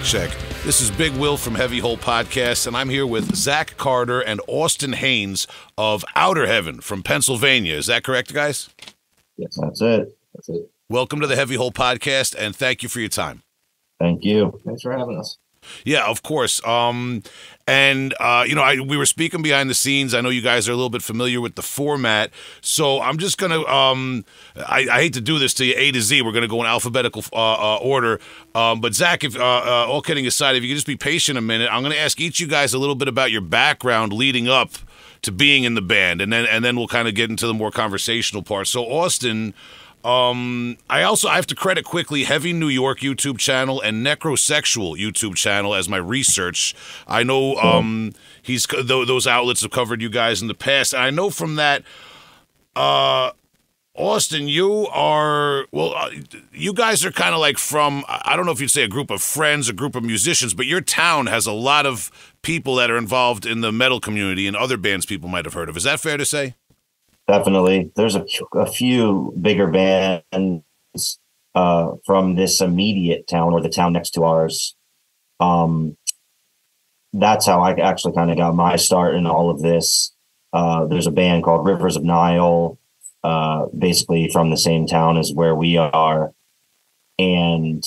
check. This is Big Will from Heavy Hole Podcast, and I'm here with Zach Carter and Austin Haynes of Outer Heaven from Pennsylvania. Is that correct, guys? Yes, that's it. That's it. Welcome to the Heavy Hole Podcast, and thank you for your time. Thank you. Thanks for having us. Yeah, of course. We were speaking behind the scenes. I know you guys are a little bit familiar with the format, so I'm just going to, I hate to do this to you A to Z. We're going to go in alphabetical order. But Zach, if all kidding aside, if you could just be patient a minute, I'm going to ask each of you guys a little bit about your background leading up to being in the band, and then we'll kind of get into the more conversational part. So, Austin, I have to credit quickly Heavy New York YouTube channel and Necrosexual YouTube channel as my research. I know those outlets have covered you guys in the past. And I know from that, Austin, you guys are kind of like from, I don't know if you'd say a group of friends, a group of musicians, but your town has a lot of people that are involved in the metal community and other bands people might have heard of. Is that fair to say? Definitely. There's a few bigger bands from this immediate town or the town next to ours. That's how I actually kind of got my start in all of this. There's a band called Rivers of Nile, basically from the same town as where we are. And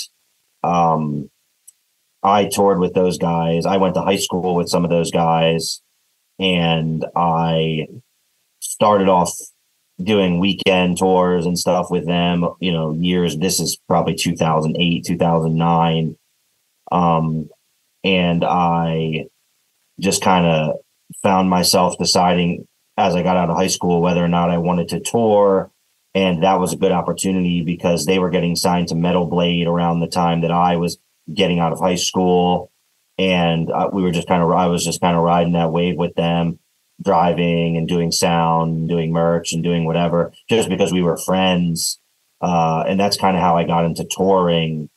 I toured with those guys. I went to high school with some of those guys, and I started off doing weekend tours and stuff with them, years. This is probably 2008, 2009. And I just kind of found myself deciding as I got out of high school whether or not I wanted to tour. And that was a good opportunity because they were getting signed to Metal Blade around the time that I was getting out of high school. And I was just kind of riding that wave with them, driving and doing sound and doing merch and doing whatever, just because we were friends. And that's kind of how I got into touring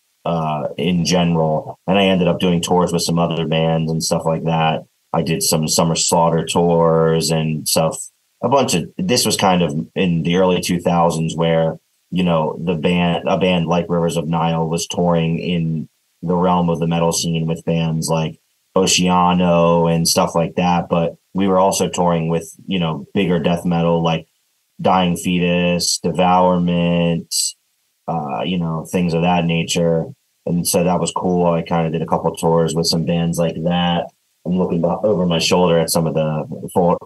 in general. And I ended up doing tours with some other bands and stuff like that. I did some Summer Slaughter tours and stuff. This was kind of in the early 2000s where, a band like Rivers of Nile was touring in the realm of the metal scene with bands like Oceano and stuff like that. But we were also touring with, bigger death metal like Dying Fetus, Devourment, things of that nature. And so that was cool. I kind of did a couple of tours with some bands like that. I'm looking over my shoulder at some of the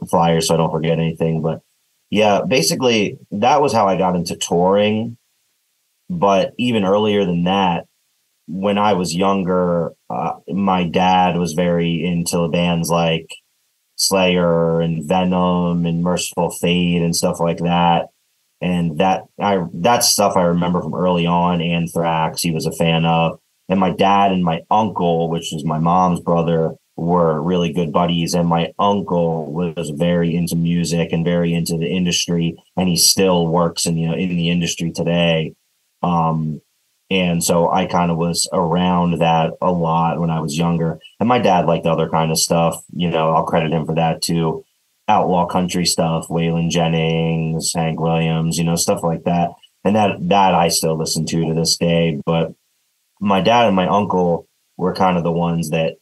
flyers so I don't forget anything. But yeah, basically that was how I got into touring. But even earlier than that, when I was younger, my dad was very into bands like Slayer and Venom and Merciful Fate and stuff like that. And that stuff I remember from early on. Anthrax, he was a fan of. And my dad and my uncle, which is my mom's brother, were really good buddies. And my uncle was very into music and very into the industry. And he still works in the industry today. And so I kind of was around that a lot when I was younger. And my dad liked other kind of stuff. I'll credit him for that too. Outlaw country stuff, Waylon Jennings, Hank Williams, stuff like that. And that I still listen to this day. But my dad and my uncle were kind of the ones that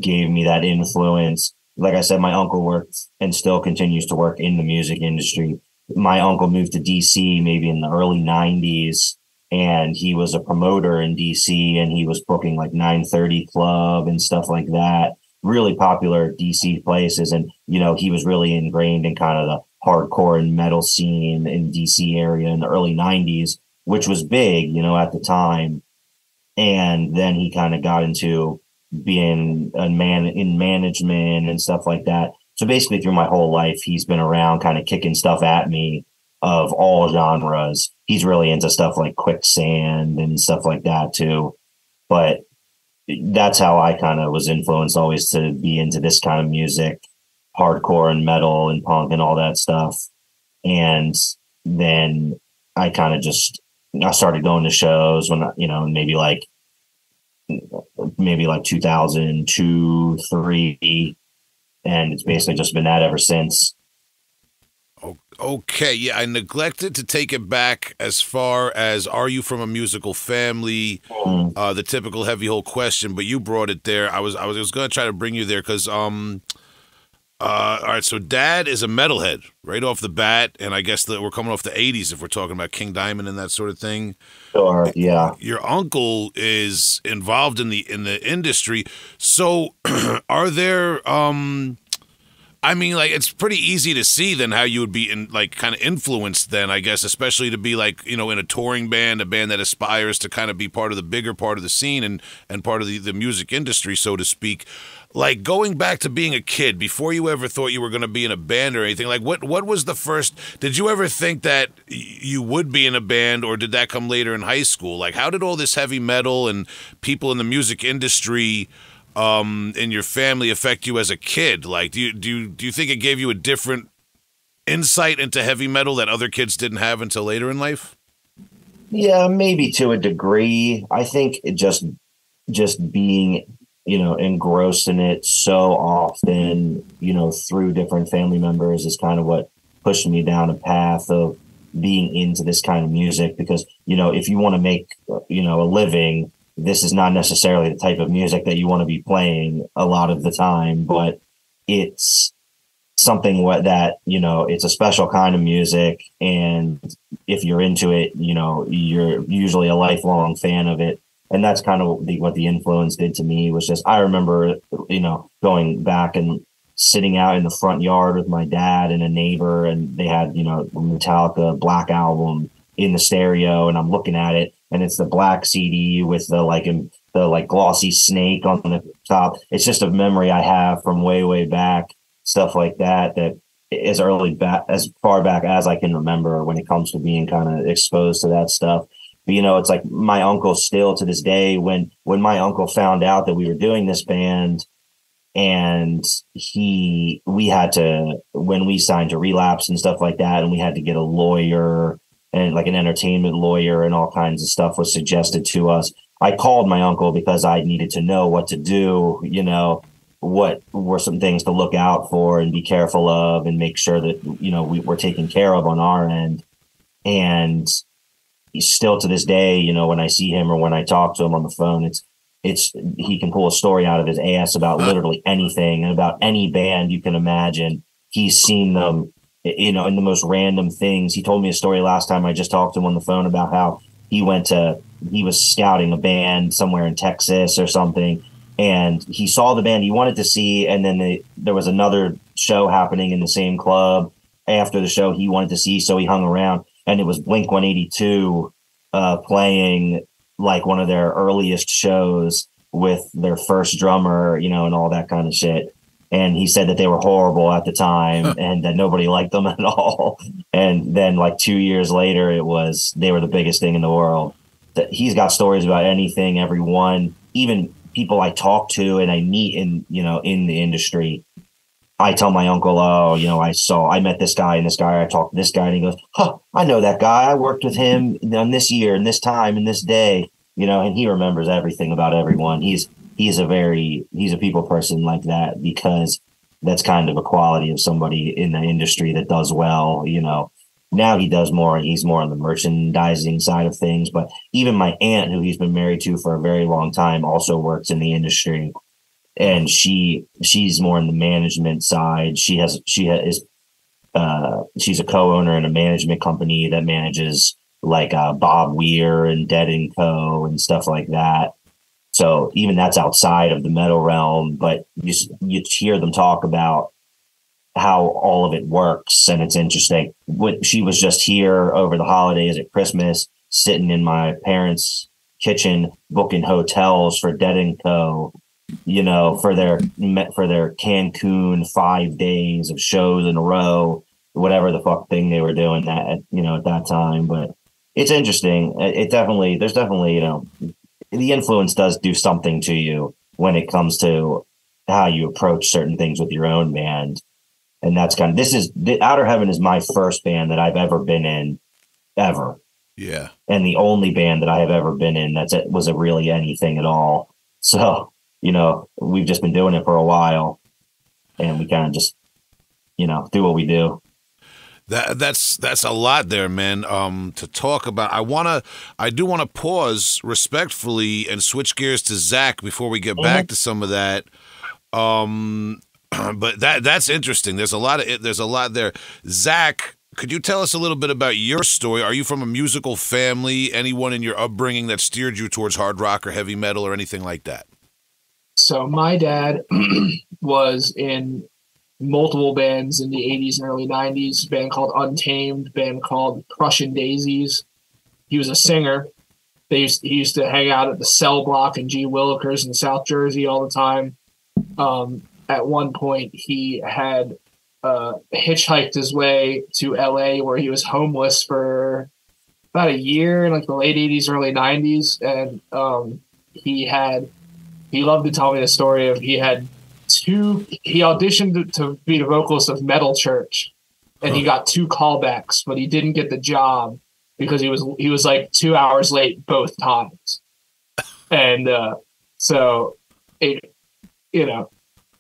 gave me that influence. Like I said, my uncle worked and still continues to work in the music industry. My uncle moved to DC maybe in the early 90s. And he was a promoter in DC, and he was booking like 930 Club and stuff like that. Really popular DC places. And, he was really ingrained in kind of the hardcore and metal scene in DC area in the early 90s, which was big, at the time. And then he kind of got into being a man in management and stuff like that. So basically through my whole life, he's been around kind of kicking stuff at me of all genres. He's really into stuff like Quicksand and stuff like that too. But that's how I kind of was influenced always to be into this kind of music, hardcore and metal and punk and all that stuff. And then I kind of I started going to shows when, maybe like 2002, 2003. And it's basically just been that ever since. Okay, yeah, I neglected to take it back as far as are you from a musical family? Mm. The typical heavy hole question, but you brought it there. I was going to try to bring you there because all right, so Dad is a metalhead right off the bat, and I guess that we're coming off the '80s if we're talking about King Diamond and that sort of thing. Sure, yeah. Your uncle is involved in the industry, so are there I mean, like, it's pretty easy to see then how you would be in, like, kind of influenced then, I guess, especially to be like, in a touring band, a band that aspires to kind of be part of the bigger part of the scene and part of the music industry, so to speak. Like, going back to being a kid, before you ever thought you were going to be in a band or anything, like, what was the first, did you ever think that you would be in a band, or did that come later in high school? Like, how did all this heavy metal and people in the music industry in your family affect you as a kid? Like, do you think it gave you a different insight into heavy metal that other kids didn't have until later in life? Yeah, maybe to a degree. I think it just being, engrossed in it so often, through different family members is kind of what pushed me down a path of being into this kind of music. Because, if you want to make, a living, this is not necessarily the type of music that you want to be playing a lot of the time, but it's something that, it's a special kind of music. And if you're into it, you're usually a lifelong fan of it. And that's kind of what the influence did to me was just, I remember, going back and sitting out in the front yard with my dad and a neighbor, and they had, Metallica Black Album in the stereo, and I'm looking at it, and it's the black CD with the glossy snake on the top. It's just a memory I have from way back, stuff like that as far back as I can remember when it comes to being kind of exposed to that stuff. But, it's like my uncle still to this day, when my uncle found out that we were doing this band, and we had to, when we signed to Relapse and stuff like that, and we had to get a lawyer and like an entertainment lawyer, and all kinds of stuff was suggested to us. I called my uncle because I needed to know what to do, what were some things to look out for and be careful of and make sure that, we were taken care of on our end. And still to this day, when I see him or when I talk to him on the phone, it's he can pull a story out of his ass about literally anything and about any band you can imagine. He's seen them, in the most random things. He told me a story last time I just talked to him on the phone about how he was scouting a band somewhere in Texas or something, and he saw the band he wanted to see, and then there was another show happening in the same club after the show he wanted to see, so he hung around, and it was Blink-182 playing like one of their earliest shows with their first drummer, and all that kind of shit. And he said that they were horrible at the time and that nobody liked them at all. And then like 2 years later, they were the biggest thing in the world. That he's got stories about anything, everyone, even people I talk to and I meet in the industry. I tell my uncle, I met this guy and this guy, I talked to this guy, and he goes, I know that guy. I worked with him on this year and this time and this day, and he remembers everything about everyone. He's a people person like that, because that's kind of a quality of somebody in the industry that does well. Now he does more, and he's more on the merchandising side of things. But even my aunt, who he's been married to for a very long time, also works in the industry, and she's more in the management side. She's a co-owner in a management company that manages like Bob Weir and Dead and Co. and stuff like that. So even that's outside of the metal realm, but you hear them talk about how all of it works, and it's interesting. She was just here over the holidays at Christmas, sitting in my parents' kitchen, booking hotels for Dead and Co. For their Cancun 5 days of shows in a row, whatever the fuck thing they were doing that at that time. But it's interesting. There's definitely the influence does do something to you when it comes to how you approach certain things with your own band. And that's Outer Heaven is my first band that I've ever been in, ever. Yeah. And the only band that I have ever been in was really anything at all. So, we've just been doing it for a while, and we kind of just, do what we do. That's a lot there, man. To talk about, I do wanna pause respectfully and switch gears to Zach before we get back to some of that. Um, but that's interesting. There's a lot there. Zach, could you tell us a little bit about your story? Are you from a musical family? Anyone in your upbringing that steered you towards hard rock or heavy metal or anything like that? So my dad was in multiple bands in the 80s and early 90s, a band called Untamed, a band called Prussian Daisies. He was a singer. He used to hang out at the Cell Block in G. Willikers in South Jersey all the time. At one point, he had hitchhiked his way to LA where he was homeless for about a year in like the late 80s, early 90s. And he loved to tell me the story of he auditioned to be the vocalist of Metal Church, and he got 2 callbacks, but he didn't get the job because he was like 2 hours late both times. And so it,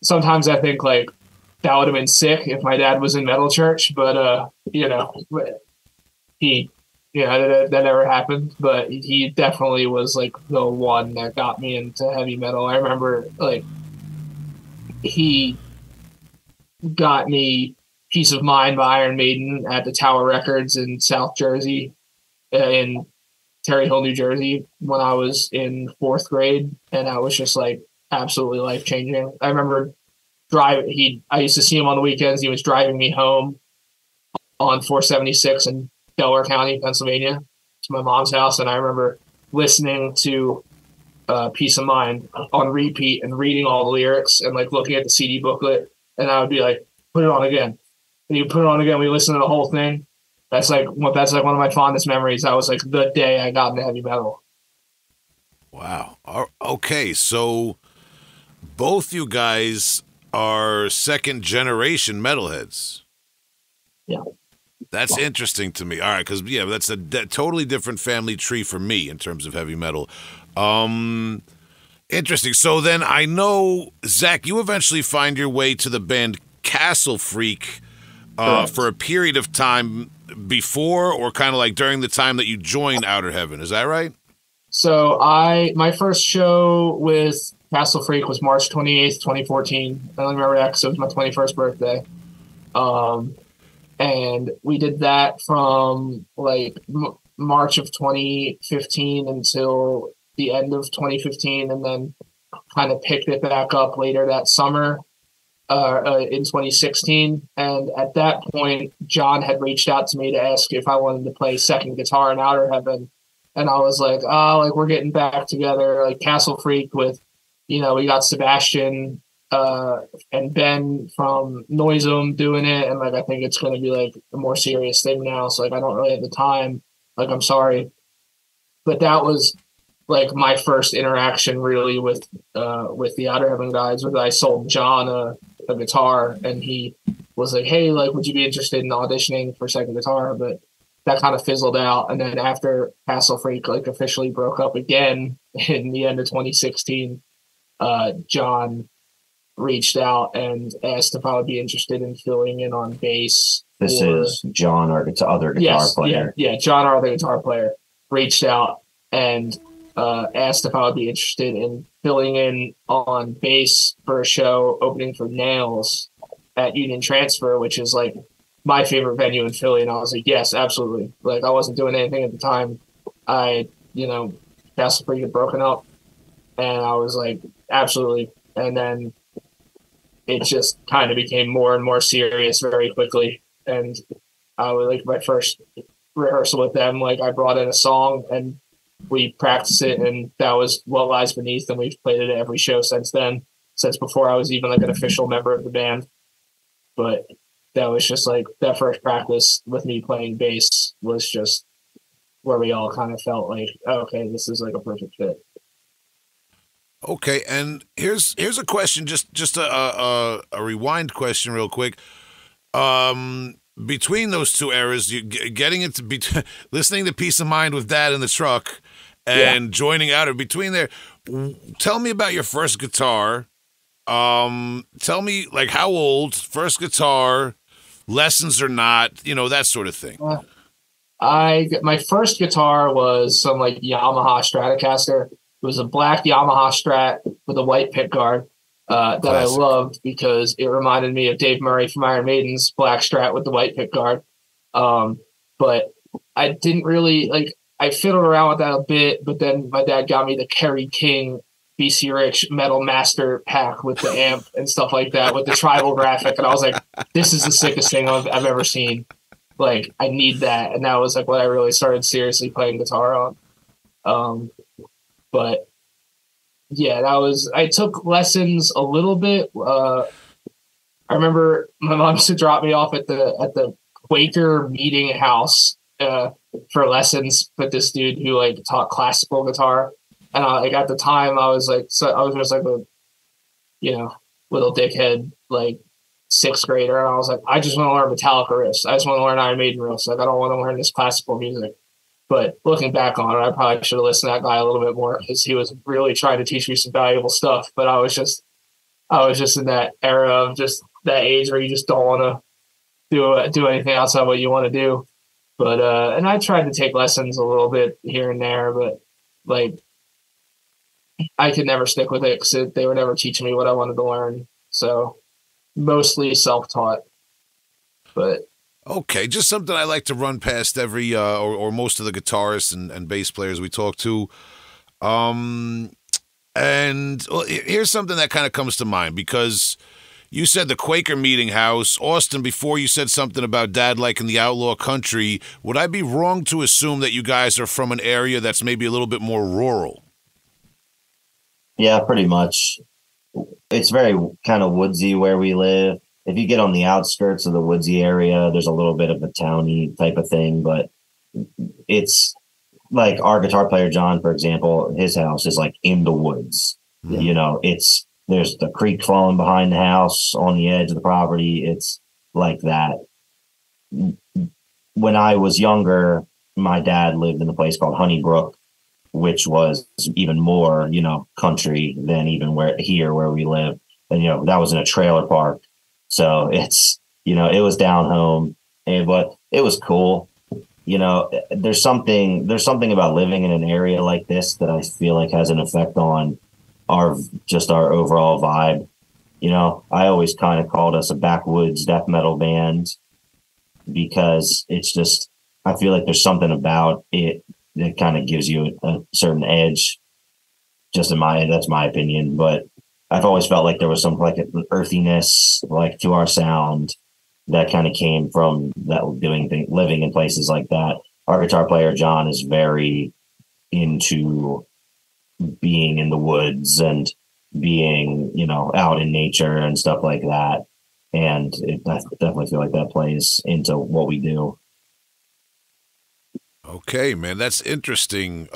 sometimes I think like that would have been sick if my dad was in Metal Church, but that never happened. But he definitely was like the one that got me into heavy metal. I remember like he got me Peace of Mind by Iron Maiden at the Tower Records in South Jersey, in Terry Hill, New Jersey, when I was in 4th grade, and that was just like absolutely life changing. I remember I used to see him on the weekends. He was driving me home on 476 in Delaware County, Pennsylvania, to my mom's house, and I remember listening to Peace of Mind on repeat and reading all the lyrics and like looking at the CD booklet, and I would be like, put it on again. And you put it on again. We listen to the whole thing. That's like one of my fondest memories. That was like the day I got into heavy metal. Wow. Okay, so both you guys are second generation metalheads. Yeah. That's interesting to me. All right, because that's a totally different family tree for me in terms of heavy metal. Interesting. So then I know, Zach, you eventually find your way to the band Castle Freak for a period of time before or kind of like during the time that you joined Outer Heaven. Is that right? So my first show with Castle Freak was March 28th, 2014. I only remember that because it was my 21st birthday. And we did that from like March of 2015 until the end of 2015, and then kind of picked it back up later that summer in 2016. And at that point, John had reached out to me to ask if I wanted to play second guitar in Outer Heaven. And I was like, we're getting back together, like Castle Freak with, we got Sebastian and Ben from Noisem doing it, and like I think it's going to be like a more serious thing now. So like I don't really have the time. Like I'm sorry, but that was like my first interaction really with the Outer Heaven guys. Was I sold John a guitar, and he was like, "Hey, like, would you be interested in auditioning for second guitar?" But that kind of fizzled out. And then after Castle Freak like officially broke up again in the end of 2016, John reached out and asked if I would be interested in filling in on bass. This is John, our other guitar player. Yeah, John, our other guitar player, reached out and asked if I would be interested in filling in on bass for a show opening for Nails at Union Transfer, which is like my favorite venue in Philly. And I was like, yes, absolutely. Like I wasn't doing anything at the time. Castle Freak had broken up, and I was like, absolutely. And then it just kind of became more and more serious very quickly. And I was like, my first rehearsal with them, like I brought in a song and we practiced it, and that was What Lies Beneath. And we've played it at every show since then, since before I was even like an official member of the band. But that was just like that first practice with me playing bass was just where we all kind of felt like, okay, this is like a perfect fit. Okay, and here's a question, just a rewind question, real quick. Between those two eras, you getting into listening to Peace of Mind with Dad in the truck, and joining Outer between there. Tell me about your first guitar. Tell me like how old, first guitar, lessons or not, that sort of thing? My first guitar was some like Yamaha Stratocaster. It was a black Yamaha Strat with a white pickguard that I loved because it reminded me of Dave Murray from Iron Maiden's black Strat with the white pickguard. But I didn't really I fiddled around with that a bit, but then my dad got me the Kerry King BC Rich Metal Master pack with the amp and stuff like that with the tribal graphic. And I was like, this is the sickest thing I've ever seen. Like, I need that. And that was like what I really started seriously playing guitar on. But yeah, I took lessons a little bit. I remember my mom used to drop me off at the Quaker Meeting House for lessons with this dude who like taught classical guitar. And at the time I was just like a, little dickhead, like sixth grader. And I was like, I just want to learn Metallica riffs. I just want to learn Iron Maiden riffs. Like, I don't want to learn this classical music. But looking back on it, I probably should have listened to that guy a little bit more because he was really trying to teach me some valuable stuff. But I was just in that era of just that age where you just don't want to do anything outside what you want to do. But and I tried to take lessons a little bit here and there, but like I could never stick with it because they were never teaching me what I wanted to learn. So mostly self-taught. But okay, just something I like to run past every or most of the guitarists and bass players we talk to. And here's something that kind of comes to mind because you said the Quaker Meeting House. Austin, before you said something about Dad liking the outlaw country. Would I be wrong to assume that you guys are from an area that's maybe a little bit more rural? Yeah, pretty much. It's very kind of woodsy where we live. If you get on the outskirts of the woodsy area, there's a little bit of a towny type of thing, but it's like our guitar player, John, for example, his house is like in the woods. Mm-hmm. There's the creek flowing behind the house on the edge of the property. It's like that. When I was younger, my dad lived in a place called Honeybrook, which was even more, country than even where we live. And, that was in a trailer park. So it's, it was down home, but it was cool. There's something about living in an area like this that I feel like has an effect on our overall vibe. I always kind of called us a backwoods death metal band because it's just, I feel like there's something about it that kind of gives you a certain edge. That's my opinion, but I've always felt like there was some like an earthiness like to our sound that kind of came from that living in places like that. Our guitar player, John, is very into being in the woods and being, out in nature and stuff like that. And I definitely feel like that plays into what we do. Okay, man, that's interesting.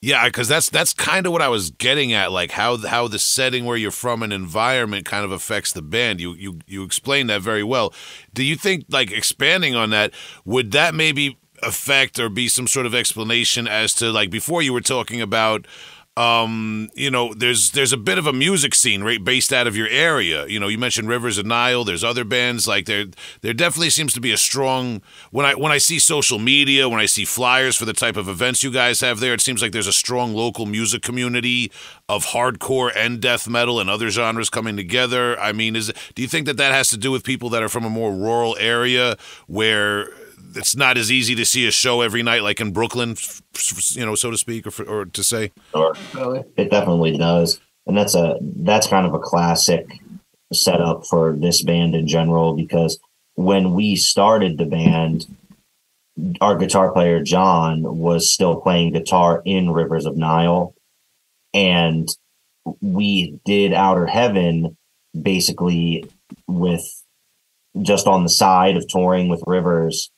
Yeah, because that's kind of what I was getting at, like how the setting where you're from and environment kind of affects the band. You explained that very well. Do you think, like, expanding on that, would that maybe affect or be some sort of explanation as to, like, before you were talking about, there's a bit of a music scene right based out of your area. You mentioned Rivers of Nile. There's other bands like there definitely seems to be a strong, when I see social media, when I see flyers for the type of events you guys have there, it seems like there's a strong local music community of hardcore and death metal and other genres coming together. I mean, do you think that has to do with people that are from a more rural area where it's not as easy to see a show every night, like in Brooklyn, so to speak, or to say? Sure. It definitely does. And that's kind of a classic setup for this band in general, because when we started the band, our guitar player, John, was still playing guitar in Rivers of Nile. And we did Outer Heaven basically with just on the side of touring with Rivers.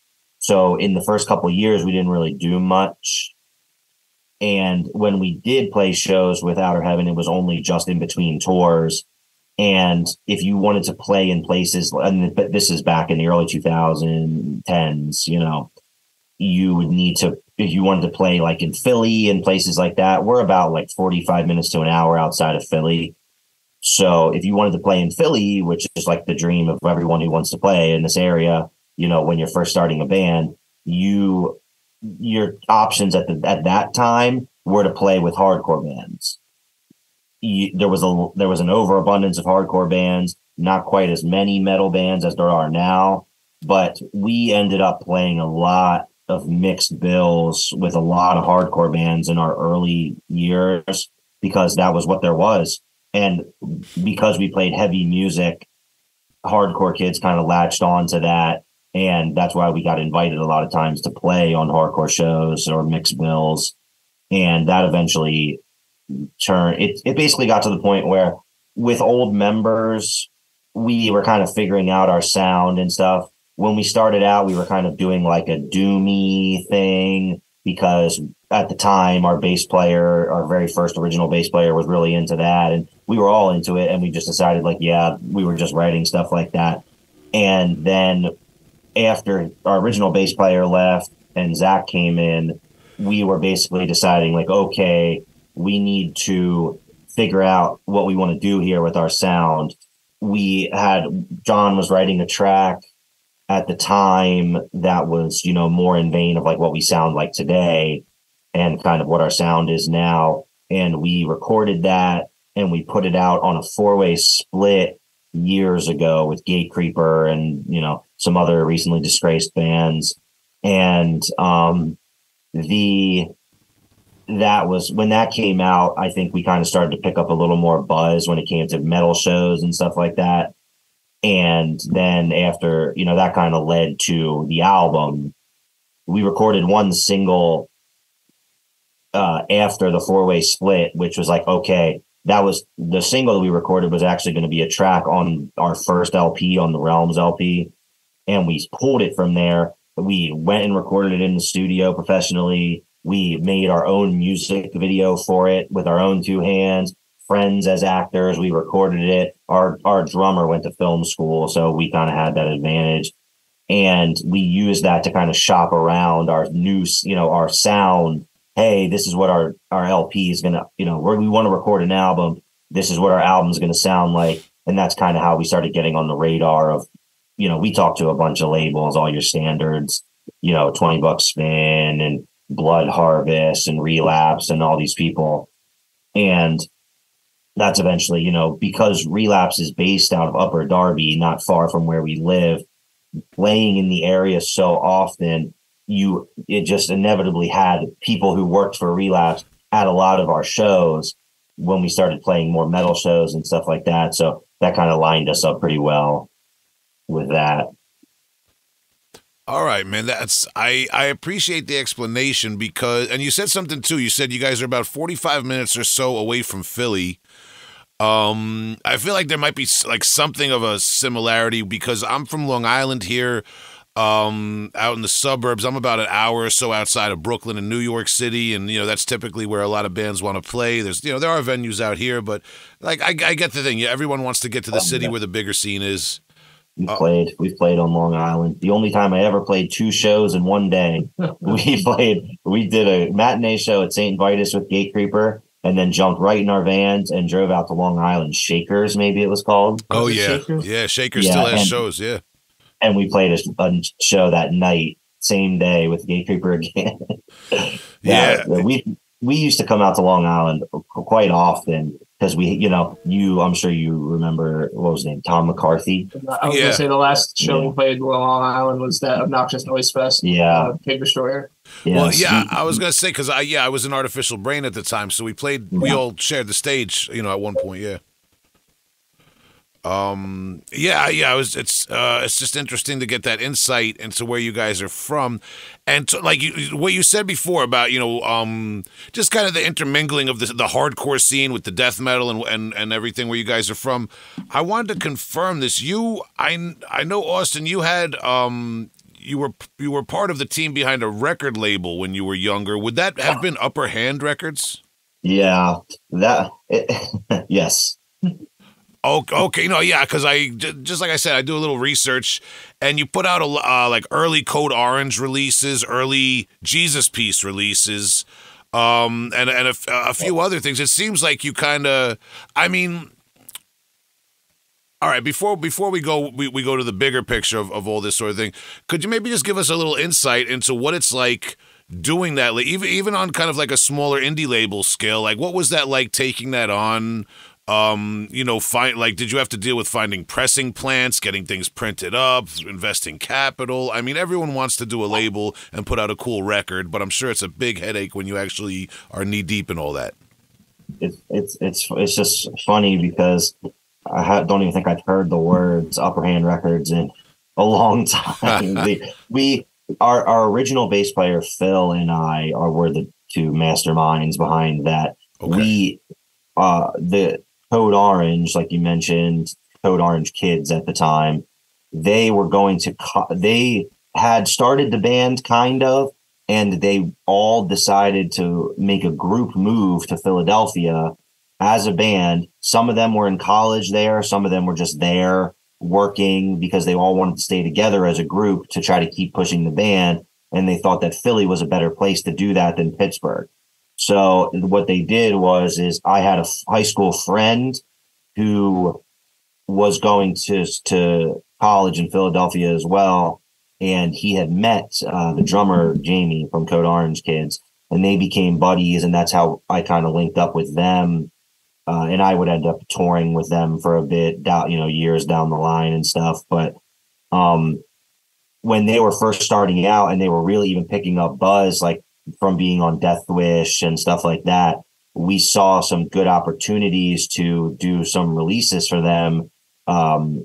So in the first couple of years, we didn't really do much. And when we did play shows with Outer Heaven, it was only just in between tours. And if you wanted to play in places, but this is back in the early 2010s, you would need to, if you wanted to play like in Philly and places like that, we're about like 45 minutes to an hour outside of Philly. So if you wanted to play in Philly, which is like the dream of everyone who wants to play in this area, when you're first starting a band, your options at that time were to play with hardcore bands. There was an overabundance of hardcore bands, not quite as many metal bands as there are now, but we ended up playing a lot of mixed bills with a lot of hardcore bands in our early years because that was what there was. And because we played heavy music, hardcore kids kind of latched on to that. And that's why we got invited a lot of times to play on hardcore shows or mixed bills. And that eventually it basically got to the point where with old members, we were kind of figuring out our sound and stuff. When we started out, we were kind of doing like a doomy thing because at the time, our bass player, our very first original bass player, was really into that. And we were all into it. And we just decided we were just writing stuff like that. And then after our original bass player left and Zach came in, we were basically deciding okay, we need to figure out what we want to do here with our sound. John was writing a track at the time that was, more in vein of what we sound like today and kind of what our sound is now. And we recorded that and we put it out on a 4-way split years ago with Gatecreeper and, some other recently disgraced bands. And that was when that came out, I think we kind of started to pick up a little more buzz when it came to metal shows and stuff like that. And then after, that kind of led to the album. We recorded one single after the 4-way split, which was okay, that was the single that we recorded was actually going to be a track on our first LP, on the Realms LP. And we pulled it from there. We went and recorded it in the studio professionally. We made our own music video for it with our own 2 hands, friends as actors. We recorded it. Our drummer went to film school, so we kind of had that advantage. And we used that to kind of shop around our new, our sound. Hey, this is what our LP is going to, we want to record an album. This is what our album is going to sound like. And that's kind of how we started getting on the radar of, we talked to a bunch of labels, all your standards, $20 Spin and Blood Harvest and Relapse and all these people. And that's eventually, because Relapse is based out of Upper Darby, not far from where we live, playing in the area so often, it just inevitably had people who worked for Relapse at a lot of our shows when we started playing more metal shows and stuff like that. So that kind of lined us up pretty well with that. All right, man. I appreciate the explanation because, and you said something too. You said you guys are about 45 minutes or so away from Philly. I feel like there might be something of a similarity because I'm from Long Island here, out in the suburbs. I'm about an hour or so outside of Brooklyn and New York City, and that's typically where a lot of bands want to play. There's there are venues out here, but I get the thing. Yeah, everyone wants to get to the city where the bigger scene is. We've played on Long Island. The only time I ever played 2 shows in one day, we did a matinee show at St. Vitus with Gatecreeper and then jumped right in our vans and drove out to Long Island. Shakers, maybe it was called. Oh, yeah. Shakers? Yeah, Shakers still has shows, yeah. And we played a show that night, same day with Gatecreeper again. Yeah. We used to come out to Long Island quite often because I'm sure you remember, what was his name? Tom McCarthy. I was going to say the last show we played in Long Island was that Obnoxious Noise Fest. Yeah. Pig Destroyer. Yes. Well, yeah, I was going to say, because I was in Artificial Brain at the time, so we all shared the stage, at one point, yeah. It's just interesting to get that insight into where you guys are from, and what you said before about just kind of the intermingling of the hardcore scene with the death metal and everything where you guys are from. I wanted to confirm this. I know, Austin, you had you were part of the team behind a record label when you were younger. Would that have been Upper Hand Records? Yeah, yes. Oh, okay, no, yeah, because just like I said, I do a little research, and you put out early Code Orange releases, early Jesus Piece releases, and a few other things. It seems like you kind of, All right, before we go to the bigger picture of all this sort of thing, could you maybe just give us a little insight into what it's like doing that, like, even on kind of like a smaller indie label scale? Like, what was that like taking that on? Did you have to deal with finding pressing plants, getting things printed up, investing capital? I mean, everyone wants to do a label and put out a cool record, but I'm sure it's a big headache when you actually are knee deep in all that. It's just funny because don't even think I've heard the words Upper Hand Records in a long time. Our original bass player Phil and I were the two masterminds behind that. Okay. The Code Orange, like you mentioned, Code Orange Kids at the time, they were going to they had started the band kind of, and they all decided to make a group move to Philadelphia as a band. Some of them were in college there. Some of them were just there working because they all wanted to stay together as a group to try to keep pushing the band. And they thought that Philly was a better place to do that than Pittsburgh. So what they did is I had a high school friend who was going to college in Philadelphia as well. And he had met the drummer, Jamie, from Code Orange Kids, and they became buddies. And that's how I kind of linked up with them. And I would end up touring with them for a bit, years down the line and stuff. But when they were first starting out and they were really even picking up buzz, like from being on Death Wish and stuff like that, we saw some good opportunities to do some releases for them,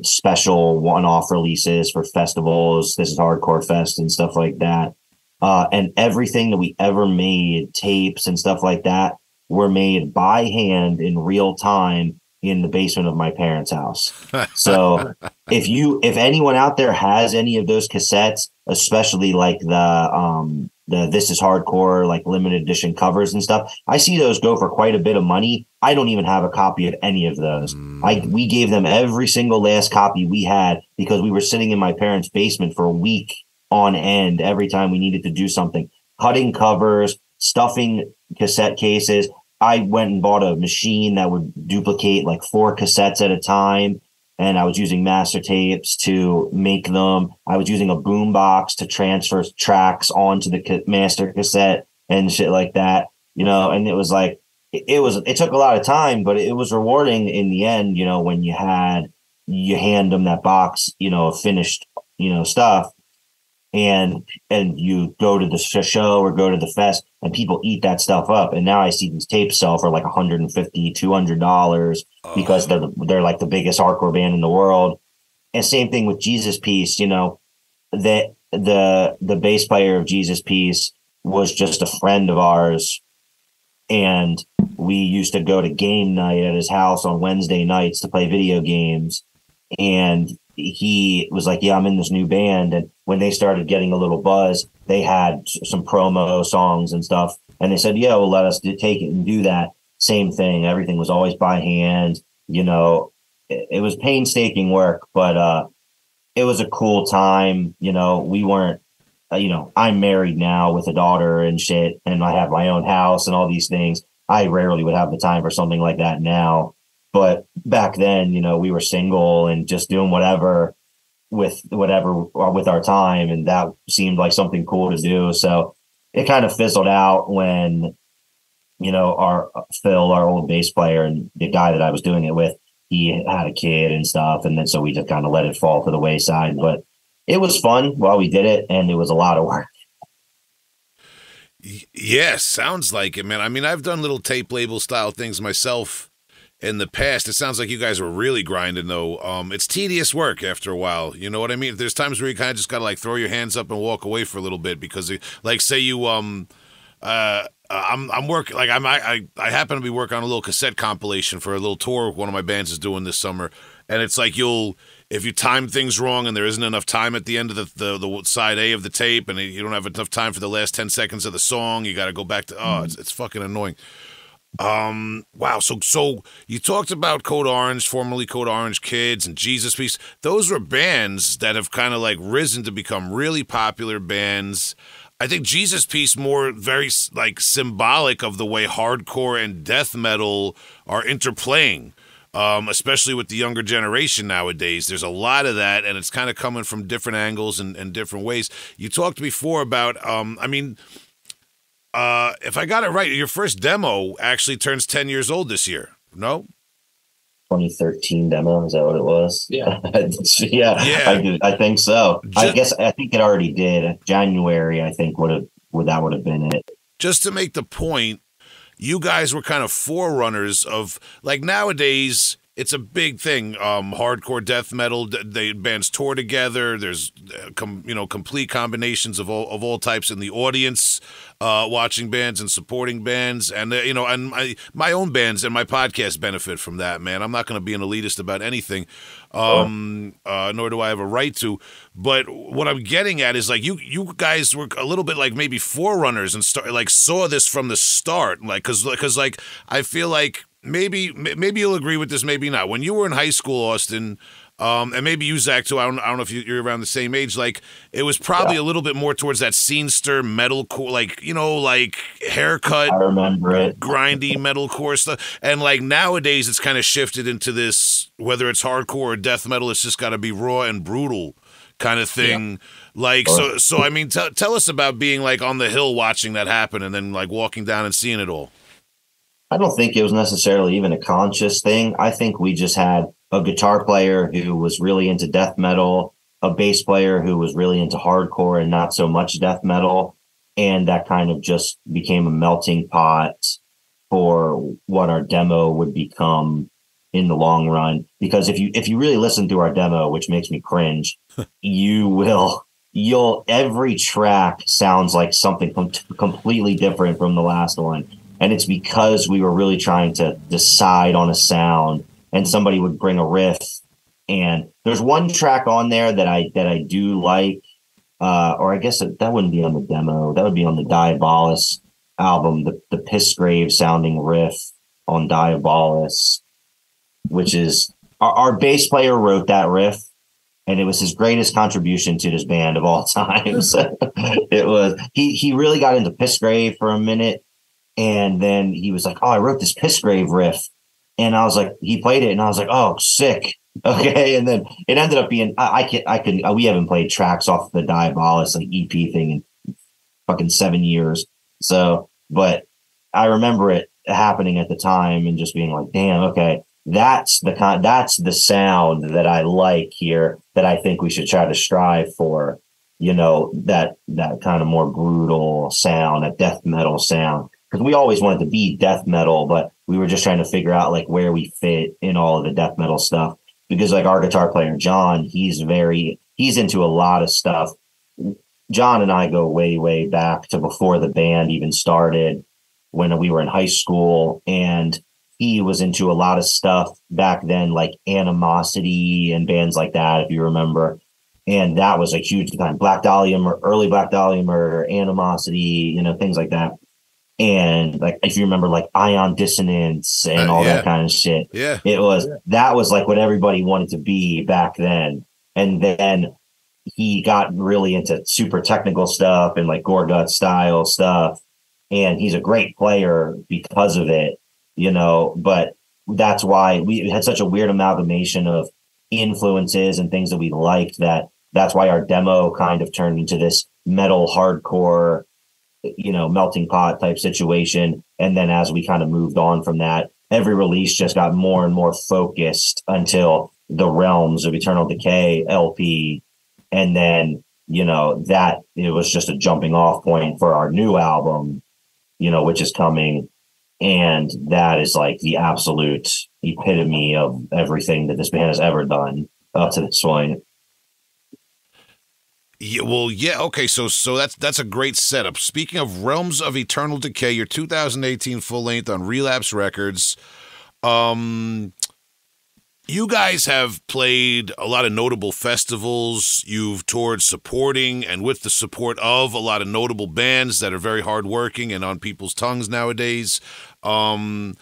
special one-off releases for festivals. This is Hardcore Fest and stuff like that. And everything that we ever made, tapes and stuff like that, were made by hand in real time in the basement of my parents' house. So if anyone out there has any of those cassettes, especially like the This Is Hardcore, like limited edition covers and stuff, I see those go for quite a bit of money. I don't even have a copy of any of those. We gave them every single last copy we had because we were sitting in my parents' basement for a week on end every time we needed to do something, cutting covers, stuffing cassette cases. I went and bought a machine that would duplicate like 4 cassettes at a time, and I was using master tapes to make them. I was using a boom box to transfer tracks onto the master cassette and shit like that, and it was like, it took a lot of time, but it was rewarding in the end, when you hand them that box, of finished, stuff. And you go to the show or go to the fest and people eat that stuff up. And now I see these tapes sell for like $150, $200 because they're like the biggest hardcore band in the world. And same thing with Jesus Piece, that the bass player of Jesus Piece was just a friend of ours. And we used to go to game night at his house on Wednesday nights to play video games. And he was like, yeah, I'm in this new band. And when they started getting a little buzz, they had some promo songs and stuff. And they said, yeah, well, let us take it and do that. Same thing. Everything was always by hand. It was painstaking work, but it was a cool time. We weren't, I'm married now with a daughter and shit, and I have my own house and all these things. I rarely would have the time for something like that now. But back then, we were single and just doing whatever with our time. And that seemed like something cool to do. So it kind of fizzled out when, our Phil, our old bass player, and the guy that I was doing it with, he had a kid and stuff. And then so we just kind of let it fall to the wayside. But it was fun while we did it. And it was a lot of work. Yeah, sounds like it, man. I mean, I've done little tape label style things myself in the past. It sounds like you guys were really grinding, though. It's tedious work after a while. You know what I mean? There's times where you kind of just got to like throw your hands up and walk away for a little bit because, like, say you I'm working, like I happen to be working on a little cassette compilation for a little tour one of my bands is doing this summer, and it's like if you time things wrong and there isn't enough time at the end of the side A of the tape, and you don't have enough time for the last 10 seconds of the song, you got to go back to it's fucking annoying. Wow. So you talked about Code Orange, formerly Code Orange Kids, and Jesus Piece. Those were bands that have kind of like risen to become really popular bands. I think Jesus Piece more very like symbolic of the way hardcore and death metal are interplaying. especially with the younger generation nowadays. There's a lot of that, and it's kind of coming from different angles and different ways. You talked before about, if I got it right, your first demo actually turns 10 years old this year. No? 2013 demo, is that what it was? Yeah. Yeah. I think so. I think it already did. January, I think would have been it. Just to make the point, you guys were kind of forerunners of, like, nowadays it's a big thing. Hardcore death metal, bands tour together. There's complete combinations of all types in the audience, watching bands and supporting bands, and and my own bands and my podcast benefit from that. Man, I'm not going to be an elitist about anything, nor do I have a right to. But what I'm getting at is, like, you guys were a little bit like maybe forerunners and saw this from the start, like because I feel like. Maybe you'll agree with this, maybe not. When you were in high school, Austin, and maybe you, Zach, too, I don't know if you're around the same age, like, it was probably a little bit more towards that scenester metalcore, like Haircut. I remember it. Grindy metalcore stuff. And, like, nowadays it's kind of shifted into this, whether it's hardcore or death metal, it's just got to be raw and brutal kind of thing. Yeah. Like, so I mean, tell us about being, like, on the hill watching that happen and then, like, walking down and seeing it all. I don't think it was necessarily even a conscious thing. I think we just had a guitar player who was really into death metal, a bass player who was really into hardcore and not so much death metal. And that kind of just became a melting pot for what our demo would become in the long run. Because if you really listen to our demo, which makes me cringe, every track sounds like something completely different from the last one. And it's because we were really trying to decide on a sound, and somebody would bring a riff. And there's one track on there that I do like, or I guess that wouldn't be on the demo. That would be on the Diabolus album, the Pissgrave sounding riff on Diabolus, which is our bass player wrote that riff, and it was his greatest contribution to this band of all time. So it was he really got into Pissgrave for a minute. And then he was like, "Oh, I wrote this Pissgrave riff," and I was like, he played it, and I was like, "Oh, sick, okay." And then it ended up being, we haven't played tracks off the Diabolus like EP thing in fucking 7 years. So, but I remember it happening at the time and just being like, "Damn, okay, that's the sound that I like here. That I think we should try to strive for." That kind of more brutal sound, that death metal sound. Because we always wanted to be death metal, but we were just trying to figure out like where we fit in all of the death metal stuff. Because like our guitar player, John, he's into a lot of stuff. John and I go way, way back to before the band even started, when we were in high school, and he was into a lot of stuff back then, like Animosity and bands like that, if you remember. And that was a huge time. Black Dahlia, early Black Dahlia Murder, Animosity, things like that. And like, if you remember, like Ion Dissonance and all that kind of shit, that was like what everybody wanted to be back then. And then he got really into super technical stuff and like Gorgut style stuff. And he's a great player because of it, but that's why we had such a weird amalgamation of influences and things that we liked, that's why our demo kind of turned into this metal hardcore, melting pot type situation. And then as we kind of moved on from that, every release just got more and more focused until the Realms of Eternal Decay LP. And then, that it was just a jumping off point for our new album, which is coming. And that is like the absolute epitome of everything that this band has ever done up to this point. Yeah, well, yeah, okay, so that's a great setup. Speaking of Realms of Eternal Decay, your 2018 full length on Relapse Records, you guys have played a lot of notable festivals. You've toured supporting and with the support of a lot of notable bands that are very hardworking and on people's tongues nowadays. You've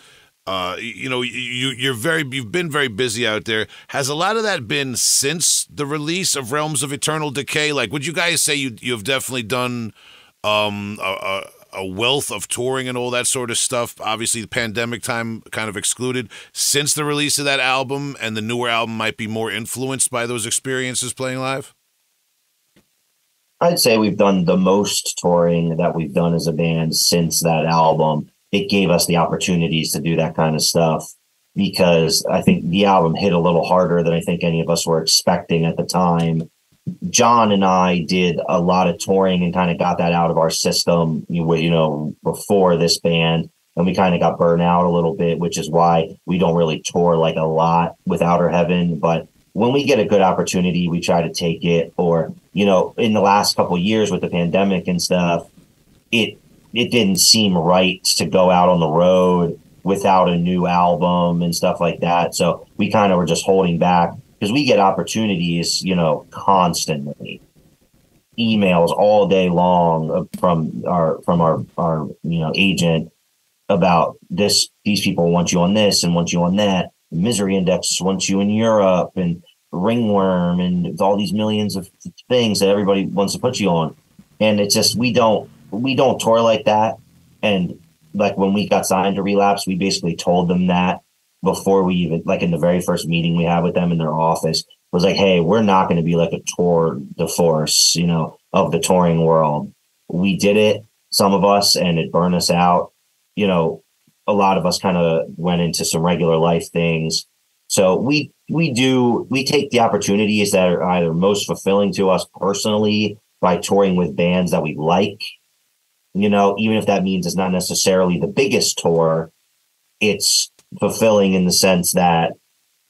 been very busy out there. Has a lot of that been since the release of Realms of Eternal Decay? Like, would you guys say you've definitely done a a wealth of touring and all that sort of stuff. Obviously, the pandemic time kind of excluded. Since the release of that album, and the newer album might be more influenced by those experiences playing live? I'd say we've done the most touring that we've done as a band since that album. It gave us the opportunities to do that kind of stuff because I think the album hit a little harder than I think any of us were expecting at the time. John and I did a lot of touring and kind of got that out of our system, before this band. And we kind of got burned out a little bit, which is why we don't really tour like a lot with Outer Heaven. But when we get a good opportunity, we try to take it. Or, in the last couple of years with the pandemic and stuff, it didn't seem right to go out on the road without a new album and stuff like that. So we kind of were just holding back because we get opportunities, constantly. Emails all day long from our agent about this. These people want you on this and want you on that. Misery Index wants you in Europe, and Ringworm, and all these millions of things that everybody wants to put you on. And it's just we don't tour like that. And like when we got signed to Relapse, we basically told them that before we even, like in the very first meeting we had with them in their office, was like, hey, we're not going to be like a tour de force, of the touring world. We did it, some of us, and it burned us out. A lot of us kind of went into some regular life things. So we take the opportunities that are either most fulfilling to us personally by touring with bands that we like, even if that means it's not necessarily the biggest tour. It's fulfilling in the sense that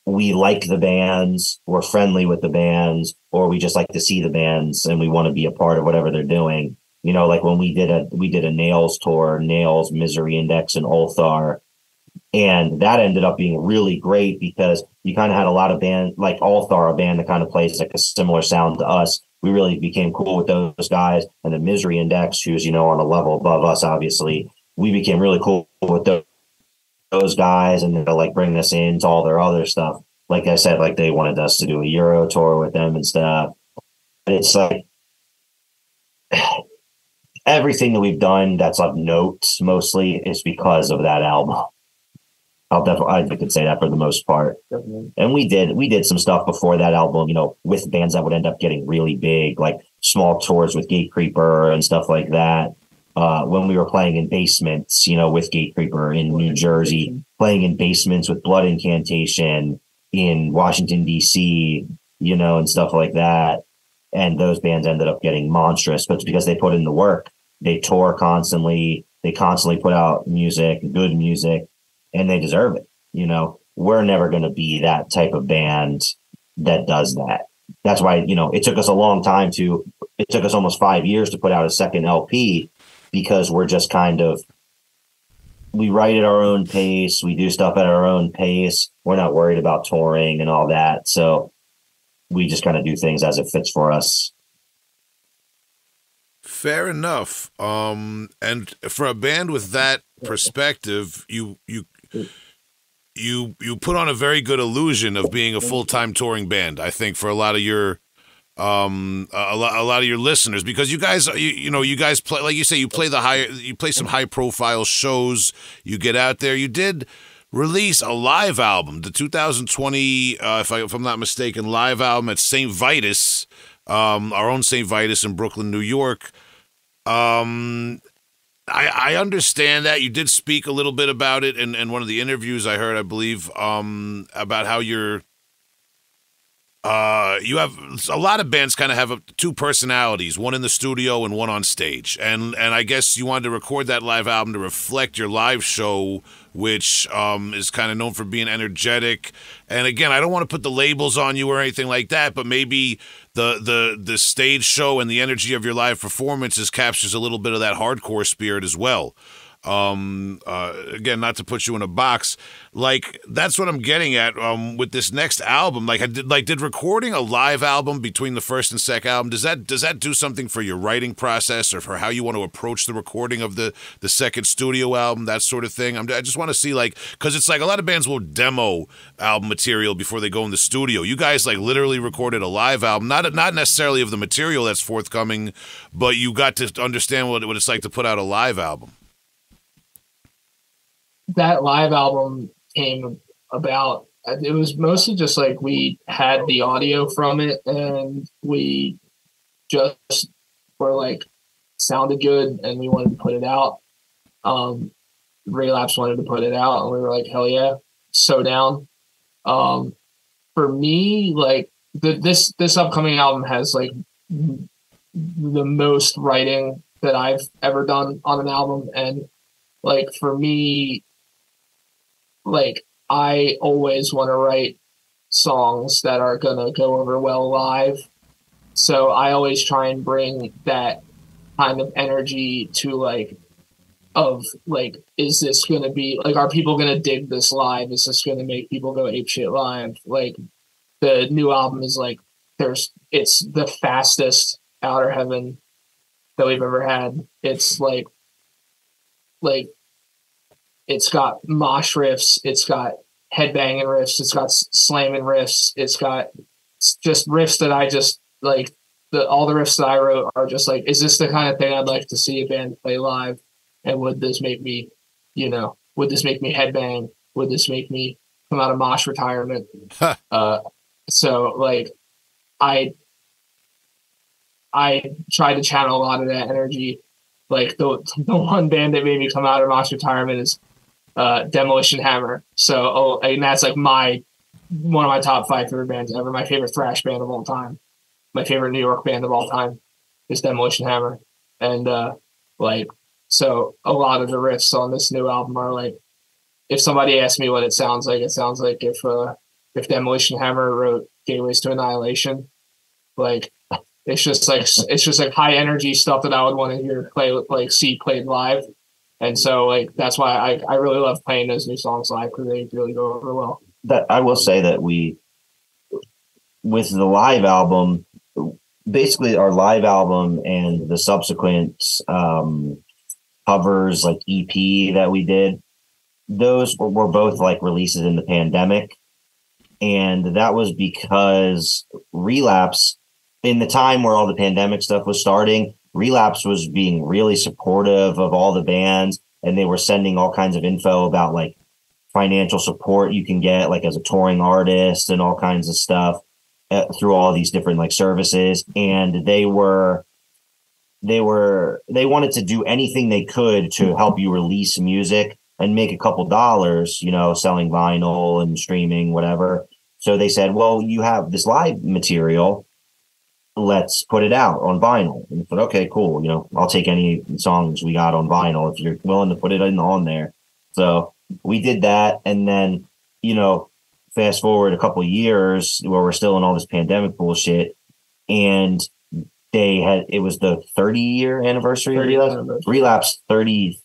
we like the bands, we're friendly with the bands, or we just like to see the bands and we want to be a part of whatever they're doing. Like when we did a Nails tour, Nails, Misery Index, and Ulthar. And that ended up being really great because you kind of had a lot of band, like Ulthar, a band that kind of plays like a similar sound to us. We really became cool with those guys. And the Misery Index, who's, on a level above us, obviously, we became really cool with those guys, and they'll like bring us into all their other stuff. Like I said, like they wanted us to do a Euro tour with them and stuff. And it's like everything that we've done that's of note mostly is because of that album. I could say that for the most part. Definitely. And we did some stuff before that album, with bands that would end up getting really big, like small tours with Gatecreeper and stuff like that. When we were playing in basements, with Gatecreeper in New Jersey, playing in basements with Blood Incantation in Washington, D.C., and stuff like that. And those bands ended up getting monstrous, but it's because they put in the work. They tour constantly. They constantly put out music, good music, and they deserve it. We're never going to be that type of band that does that. That's why, it took us a long time it took us almost 5 years to put out a second LP, because we're just we write at our own pace. We do stuff at our own pace. We're not worried about touring and all that. So we just kind of do things as it fits for us. Fair enough. And for a band with that perspective, you put on a very good illusion of being a full-time touring band, I think, for a lot of your a lot of your listeners, because you guys you guys play, like you say, you play some high profile shows, you get out there. You did release a live album, the 2020 if I'm not mistaken, live album at St. Vitus, our own St. Vitus in Brooklyn, New York. I understand that you did speak a little bit about it in one of the interviews I heard, I believe, about how you have a lot of bands kind of have two personalities, one in the studio and one on stage. And I guess you wanted to record that live album to reflect your live show, which is kind of known for being energetic. And again, I don't want to put the labels on you or anything like that, but maybe the stage show and the energy of your live performances captures a little bit of that hardcore spirit as well. Again, not to put you in a box, like that's what I'm getting at with this next album. Did recording a live album between the first and second album, does that do something for your writing process or for how you want to approach the recording of the second studio album, that sort of thing? I just want to see, like, because it's like a lot of bands will demo album material before they go in the studio. You guys like literally recorded a live album, not necessarily of the material that's forthcoming, but you got to understand what it's like to put out a live album. That live album came about, it was mostly just like we had the audio from it and we just were like, sounded good and we wanted to put it out. Relapse wanted to put it out and we were like, hell yeah, so down. For me, like this upcoming album has like the most writing that I've ever done on an album. And like, for me, like I always want to write songs that are going to go over well live. So I always try and bring that kind of energy to like, of like, is this going to be like, are people going to dig this live? Is this going to make people go apeshit live? Like the new album is like, it's the fastest Outer Heaven that we've ever had. It's like it's got mosh riffs, it's got headbanging riffs, it's got slamming riffs, it's got just riffs that I just like. All the riffs that I wrote are just like, is this the kind of thing I'd like to see a band play live? And would this make me, would this make me headbang? Would this make me come out of mosh retirement? So like, I tried to channel a lot of that energy. Like the one band that made me come out of mosh retirement is Demolition Hammer. So, and that's like one of my top 5 favorite bands ever. My favorite thrash band of all time. My favorite New York band of all time is Demolition Hammer. And so a lot of the riffs on this new album are like, if somebody asked me what it sounds like if Demolition Hammer wrote Gateways to Annihilation. Like it's just like high energy stuff that I would want to hear see played live. And so like that's why I really love playing those new songs live, because they really go over well. That I will say that with the live album, basically our live album and the subsequent covers like EP that we did, those were both like releases in the pandemic. And that was because Relapse, in the time where all the pandemic stuff was starting, Relapse was being really supportive of all the bands, and they were sending all kinds of info about like financial support you can get like as a touring artist and all kinds of stuff through all these different like services. And they wanted to do anything they could to help you release music and make a couple dollars, selling vinyl and streaming, whatever. So they said, well, you have this live material, let's put it out on vinyl. And I said, okay, cool. I'll take any songs we got on vinyl if you're willing to put it on there. So we did that. And then, fast forward a couple of years where we're still in all this pandemic bullshit. And it was the 30-year anniversary of Relapse 30th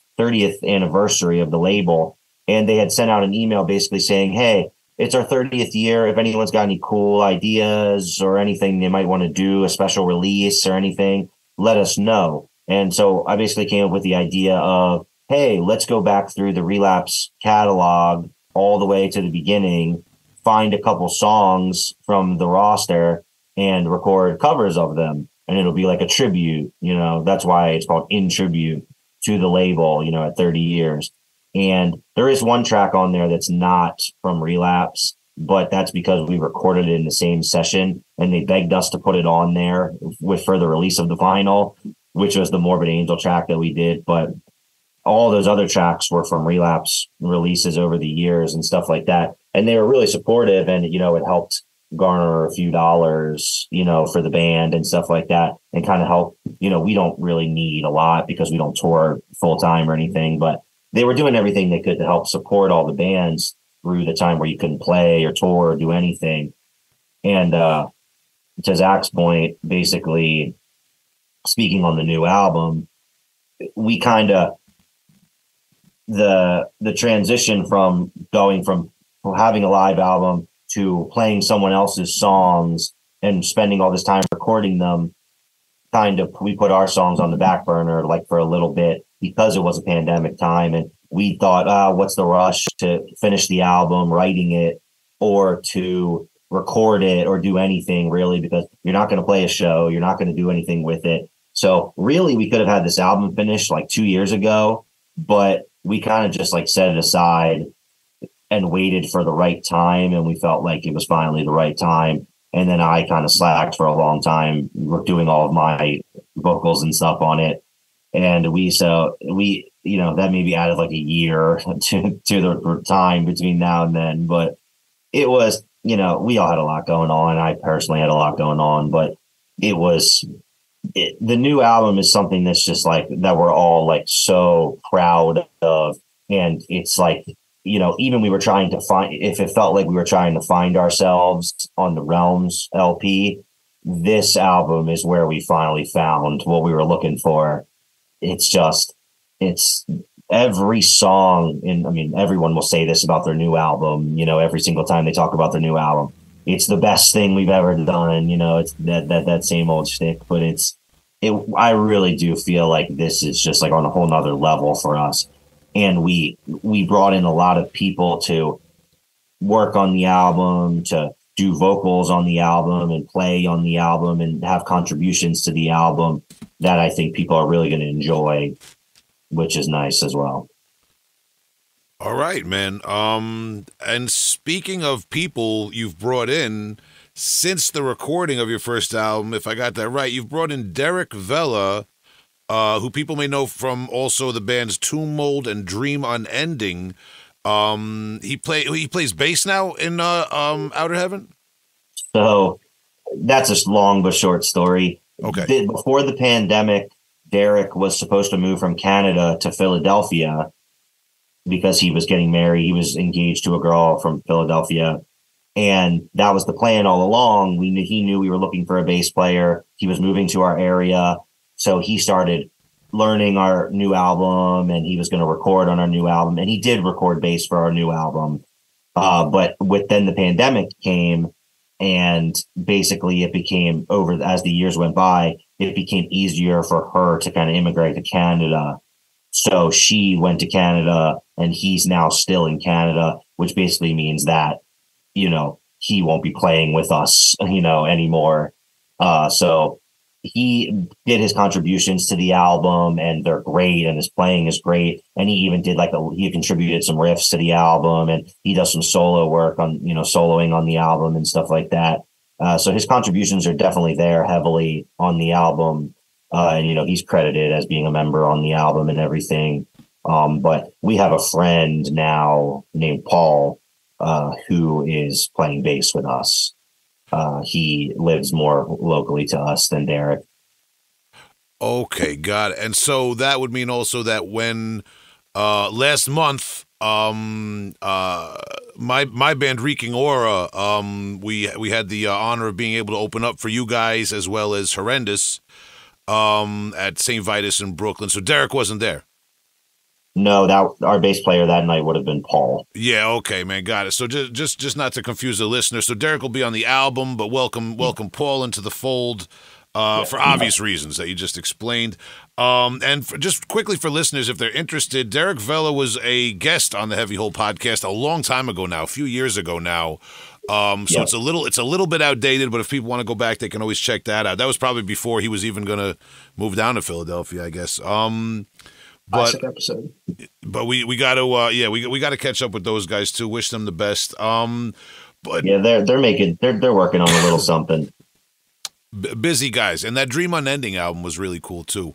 anniversary of the label. And they had sent out an email basically saying, hey, it's our 30th year. If anyone's got any cool ideas or anything they might want to do, a special release or anything, let us know. And so I basically came up with the idea of, hey, let's go back through the Relapse catalog all the way to the beginning, find a couple songs from the roster and record covers of them. And it'll be like a tribute, that's why it's called In Tribute to the label, at 30 years. And there is one track on there that's not from Relapse, but that's because we recorded it in the same session and they begged us to put it on there for the release of the vinyl, which was the Morbid Angel track that we did. But all those other tracks were from Relapse releases over the years and stuff like that. And they were really supportive, and, it helped garner a few dollars, for the band and stuff like that, and kind of help, we don't really need a lot because we don't tour full time or anything, but they were doing everything they could to help support all the bands through the time where you couldn't play or tour or do anything. And to Zach's point, basically speaking on the new album, we kind of the transition from going from having a live album to playing someone else's songs and spending all this time recording them, kind of, we put our songs on the back burner like for a little bit because it was a pandemic time, and we thought, what's the rush to finish the album, writing it, or to record it, or do anything really, because you're not going to play a show, you're not going to do anything with it. So really, we could have had this album finished like 2 years ago, but we kind of just like set it aside and waited for the right time, and we felt like it was finally the right time. And then I kind of slacked for a long time, doing all of my vocals and stuff on it. And we, that maybe added like a year to the time between now and then. But it was, we all had a lot going on. I personally had a lot going on, but the new album is something that's just like, that we're all like so proud of. And it's like, even we were trying to find, if it felt like we were trying to find ourselves on the Realms LP, this album is where we finally found what we were looking for. It's every song, and everyone will say this about their new album, every single time they talk about their new album, it's the best thing we've ever done. It's that same old shtick, but I really do feel like this is just like on a whole nother level for us. And we brought in a lot of people to work on the album, to do vocals on the album and play on the album and have contributions to the album that I think people are really going to enjoy, which is nice as well. All right, man. And speaking of people you've brought in since the recording of your first album, if I got that right, you've brought in Derek Vella, who people may know from also the bands Tomb Mold and Dream Unending. He plays bass now in Outer Heaven. So that's a long but short story. Okay. Before the pandemic, Derek was supposed to move from Canada to Philadelphia because he was getting married. He was engaged to a girl from Philadelphia, and that was the plan all along. He knew we were looking for a bass player. He was moving to our area. So he started learning our new album, and he was going to record on our new album. And he did record bass for our new album. But then the pandemic came, and basically it became as the years went by, it became easier for her to kind of immigrate to Canada. So she went to Canada, and he's now still in Canada, which basically means that, he won't be playing with us, anymore. So he did his contributions to the album, and they're great, and his playing is great. And he even did he contributed some riffs to the album, and he does some solo work on, soloing on the album and stuff like that. So his contributions are definitely there heavily on the album. And, he's credited as being a member on the album and everything. But we have a friend now named Paul, who is playing bass with us. He lives more locally to us than Derek. Okay, got it. And so that would mean also that when last month, my band Reeking Aura, we had the honor of being able to open up for you guys as well as Horrendous at St. Vitus in Brooklyn. So Derek wasn't there. No, our bass player that night would have been Paul. Yeah, okay, man, got it. So just not to confuse the listener. So Derek will be on the album, but welcome Paul into the fold for obvious reasons that you just explained. And just quickly for listeners, if they're interested, Derek Vella was a guest on the Heavy Hole podcast a long time ago now, a few years ago now. So it's a little bit outdated, but if people want to go back, they can always check that out. That was probably before he was even going to move down to Philadelphia, I guess. Classic episode. But we got to we got to catch up with those guys too. Wish them the best. But yeah, they're working on a little something. Busy guys, and that Dream Unending album was really cool too.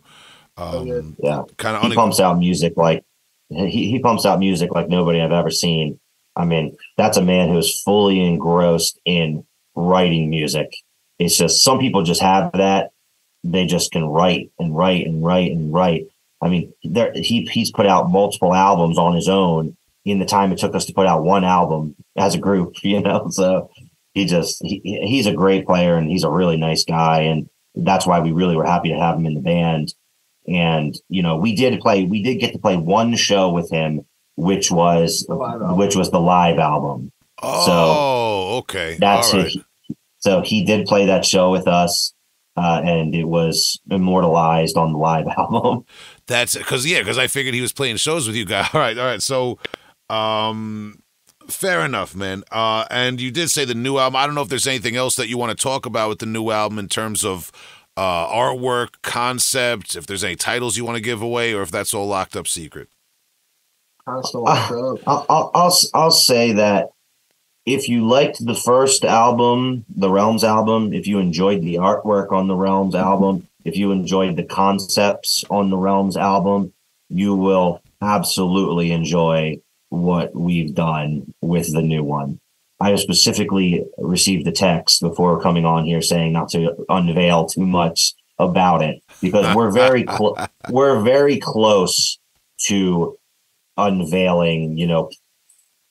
Kind of he pumps out music like he pumps out music like nobody I've ever seen. I mean, that's a man who is fully engrossed in writing music. It's just some people just have that. They just can write and write and write and write. I mean, he's put out multiple albums on his own in the time it took us to put out one album as a group, So he's a great player, and he's a really nice guy, and that's why we really were happy to have him in the band. And, we did get to play one show with him, which was the live album. Oh, okay. That's all right. So he did play that show with us, and it was immortalized on the live album. That's because I figured he was playing shows with you guys. All right. So, fair enough, man. And you did say the new album. I don't know if there's anything else that you want to talk about with the new album in terms of artwork, concept, if there's any titles you want to give away, or if that's all locked up secret. I'll say that if you liked the first album, the Realms album, if you enjoyed the artwork on the Realms album, if you enjoyed the concepts on the Realms album, you will absolutely enjoy what we've done with the new one. I specifically received the text before coming on here saying not to unveil too much about it, because we're very close to unveiling,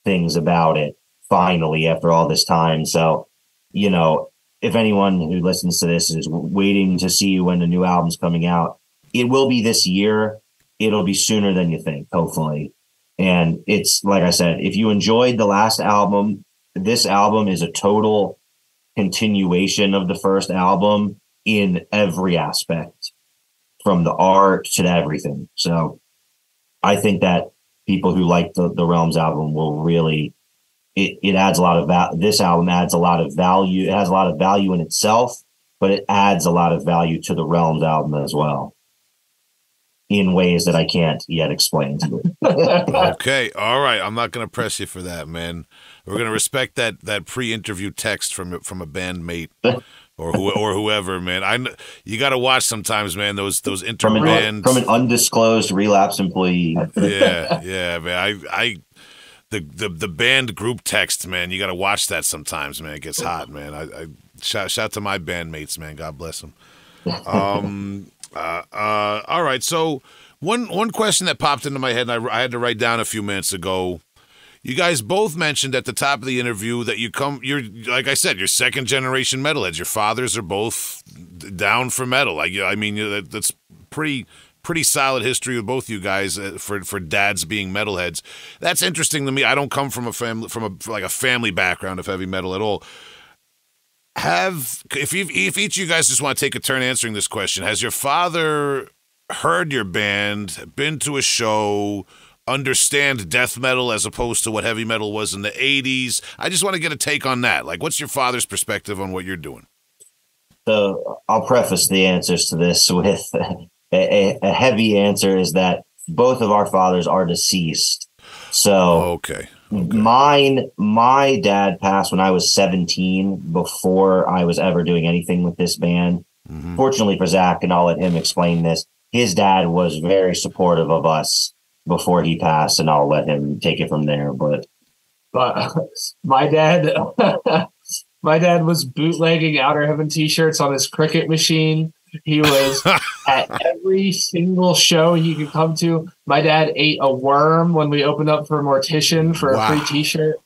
things about it finally after all this time. So, if anyone who listens to this is waiting to see when the new album's coming out, it will be this year. It'll be sooner than you think, hopefully. And it's like I said, if you enjoyed the last album, this album is a total continuation of the first album in every aspect, from the art to everything. So I think that people who like the Realms album will really, it adds a lot of this album adds a lot of value. It has a lot of value in itself, but it adds a lot of value to the Realms album as well, in ways that I can't yet explain to you. Okay, all right. I'm not going to press you for that, man. We're going to respect that pre-interview text from a bandmate or whoever, man. You got to watch sometimes, man. Those interbands from an undisclosed Relapse employee. Yeah, man. The band group text, man. You got to watch that sometimes, man. It gets hot, man. I shout to my bandmates, man. God bless them. All right. So one question that popped into my head, and I had to write down a few minutes ago. You guys both mentioned at the top of the interview that you're like I said, you're second generation metalheads. Your fathers are both down for metal. I mean, that's pretty solid history with both you guys for dads being metalheads. That's interesting to me. I don't come from a family background of heavy metal at all. If each of you guys just want to take a turn answering this question, has your father heard your band, been to a show, understand death metal as opposed to what heavy metal was in the 80s? I just want to get a take on that. Like, what's your father's perspective on what you're doing? So I'll preface the answers to this with a heavy answer is that both of our fathers are deceased. So okay. My dad passed when I was 17, before I was ever doing anything with this band. Mm-hmm. Fortunately for Zach, and I'll let him explain this, his dad was very supportive of us before he passed, and I'll let him take it from there. But my dad was bootlegging Outer Heaven t-shirts on his Cricket machine. He was at every single show he could come to. My dad ate a worm when we opened up for Mortician for a free t-shirt.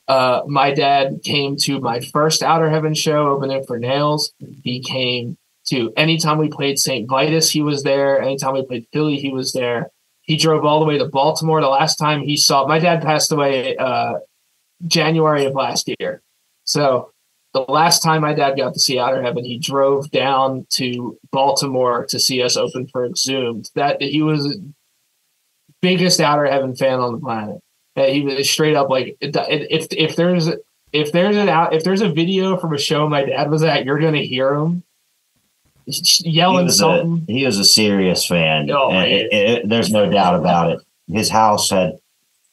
My dad came to my first Outer Heaven show opening for Nails. He came to anytime we played St. Vitus, he was there. Anytime we played Philly, he was there. He drove all the way to Baltimore. The last time he saw my dad passed away January of last year. So the last time my dad got to see Outer Heaven, he drove down to Baltimore to see us open for Exhumed. That he was the biggest Outer Heaven fan on the planet. He was straight up like, if there's a video from a show my dad was at, you're gonna hear him yelling something. He was a serious fan. Oh, there's no doubt about it. His house had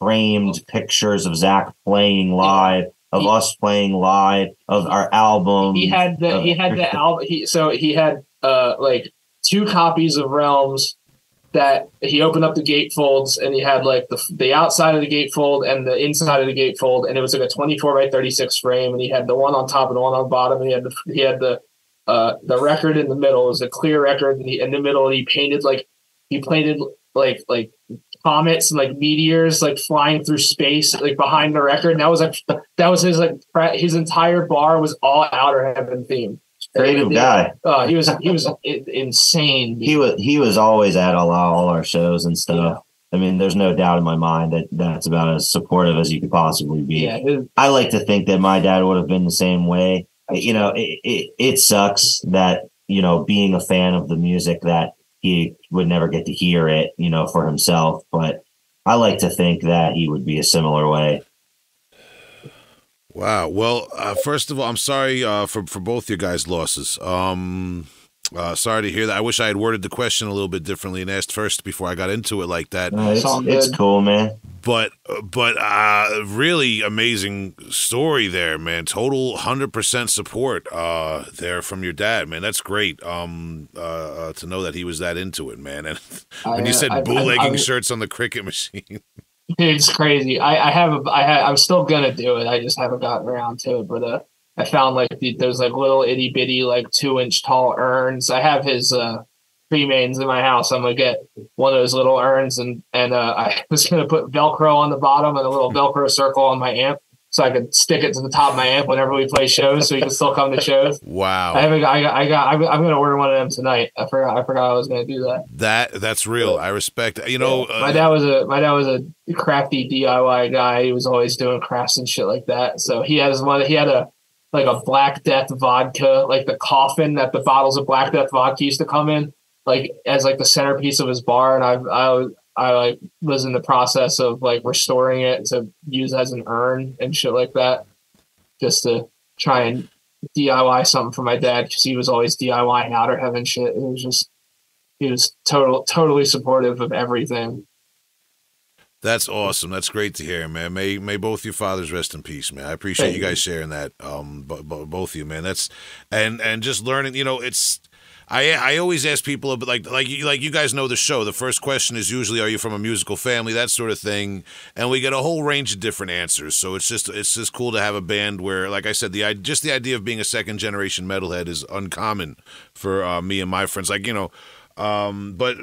framed pictures of Zach playing live, of us playing live, of our album. He had the album. He had like 2 copies of Realms that he opened up the gatefolds, and he had like the outside of the gatefold and the inside of the gatefold, and it was like a 24x36 frame, and he had the one on top and the one on bottom, and he had the record in the middle. It was a clear record, and in the middle he painted like comets and like meteors like flying through space like behind the record. And that was his entire bar was all Outer Heaven themed. Creative guy. He was insane. He was always at all our shows and stuff. Yeah. I mean, there's no doubt in my mind that that's about as supportive as you could possibly be. Yeah, I like to think that my dad would have been the same way. You know, it sucks that, you know, being a fan of the music, that he would never get to hear it, you know, for himself. But I like to think that he would be a similar way. Wow. Well, first of all, I'm sorry for both your guys' losses. Sorry to hear that. I wish I had worded the question a little bit differently and asked first before I got into it like that. It's cool, man. But really amazing story there, man. Total 100% support there from your dad, man. That's great. To know that he was that into it, man. And when you said bootlegging shirts on the cricket machine. It's crazy. I'm still gonna do it. I just haven't gotten around to it. But I found like those like little itty bitty like 2-inch tall urns. I have his pre-mains in my house. I'm gonna get one of those little urns and I was gonna put Velcro on the bottom and a little Velcro circle on my amp so I could stick it to the top of my amp whenever we play shows, so you can still come to shows. Wow. I'm gonna order one of them tonight. I forgot I was gonna do that. That's real. I respect. You know, my dad was a crafty DIY guy. He was always doing crafts and shit like that. So he had a Black Death vodka, like the coffin that the bottles of Black Death vodka used to come in, like as like the centerpiece of his bar. And I like was in the process of like restoring it to use as an urn and shit like that, just to try and DIY something for my dad, because he was always DIYing Outer Heaven shit. He was totally supportive of everything. That's awesome. That's great to hear, man. May both your fathers rest in peace, man. I appreciate you guys sharing that. Both of you, man. That's and just learning. You know, it's. I always ask people, like you guys know the show. The first question is usually, "Are you from a musical family?" That sort of thing, and we get a whole range of different answers. So it's just cool to have a band where, like I said, the idea of being a second generation metalhead is uncommon for me and my friends. Like, you know, but.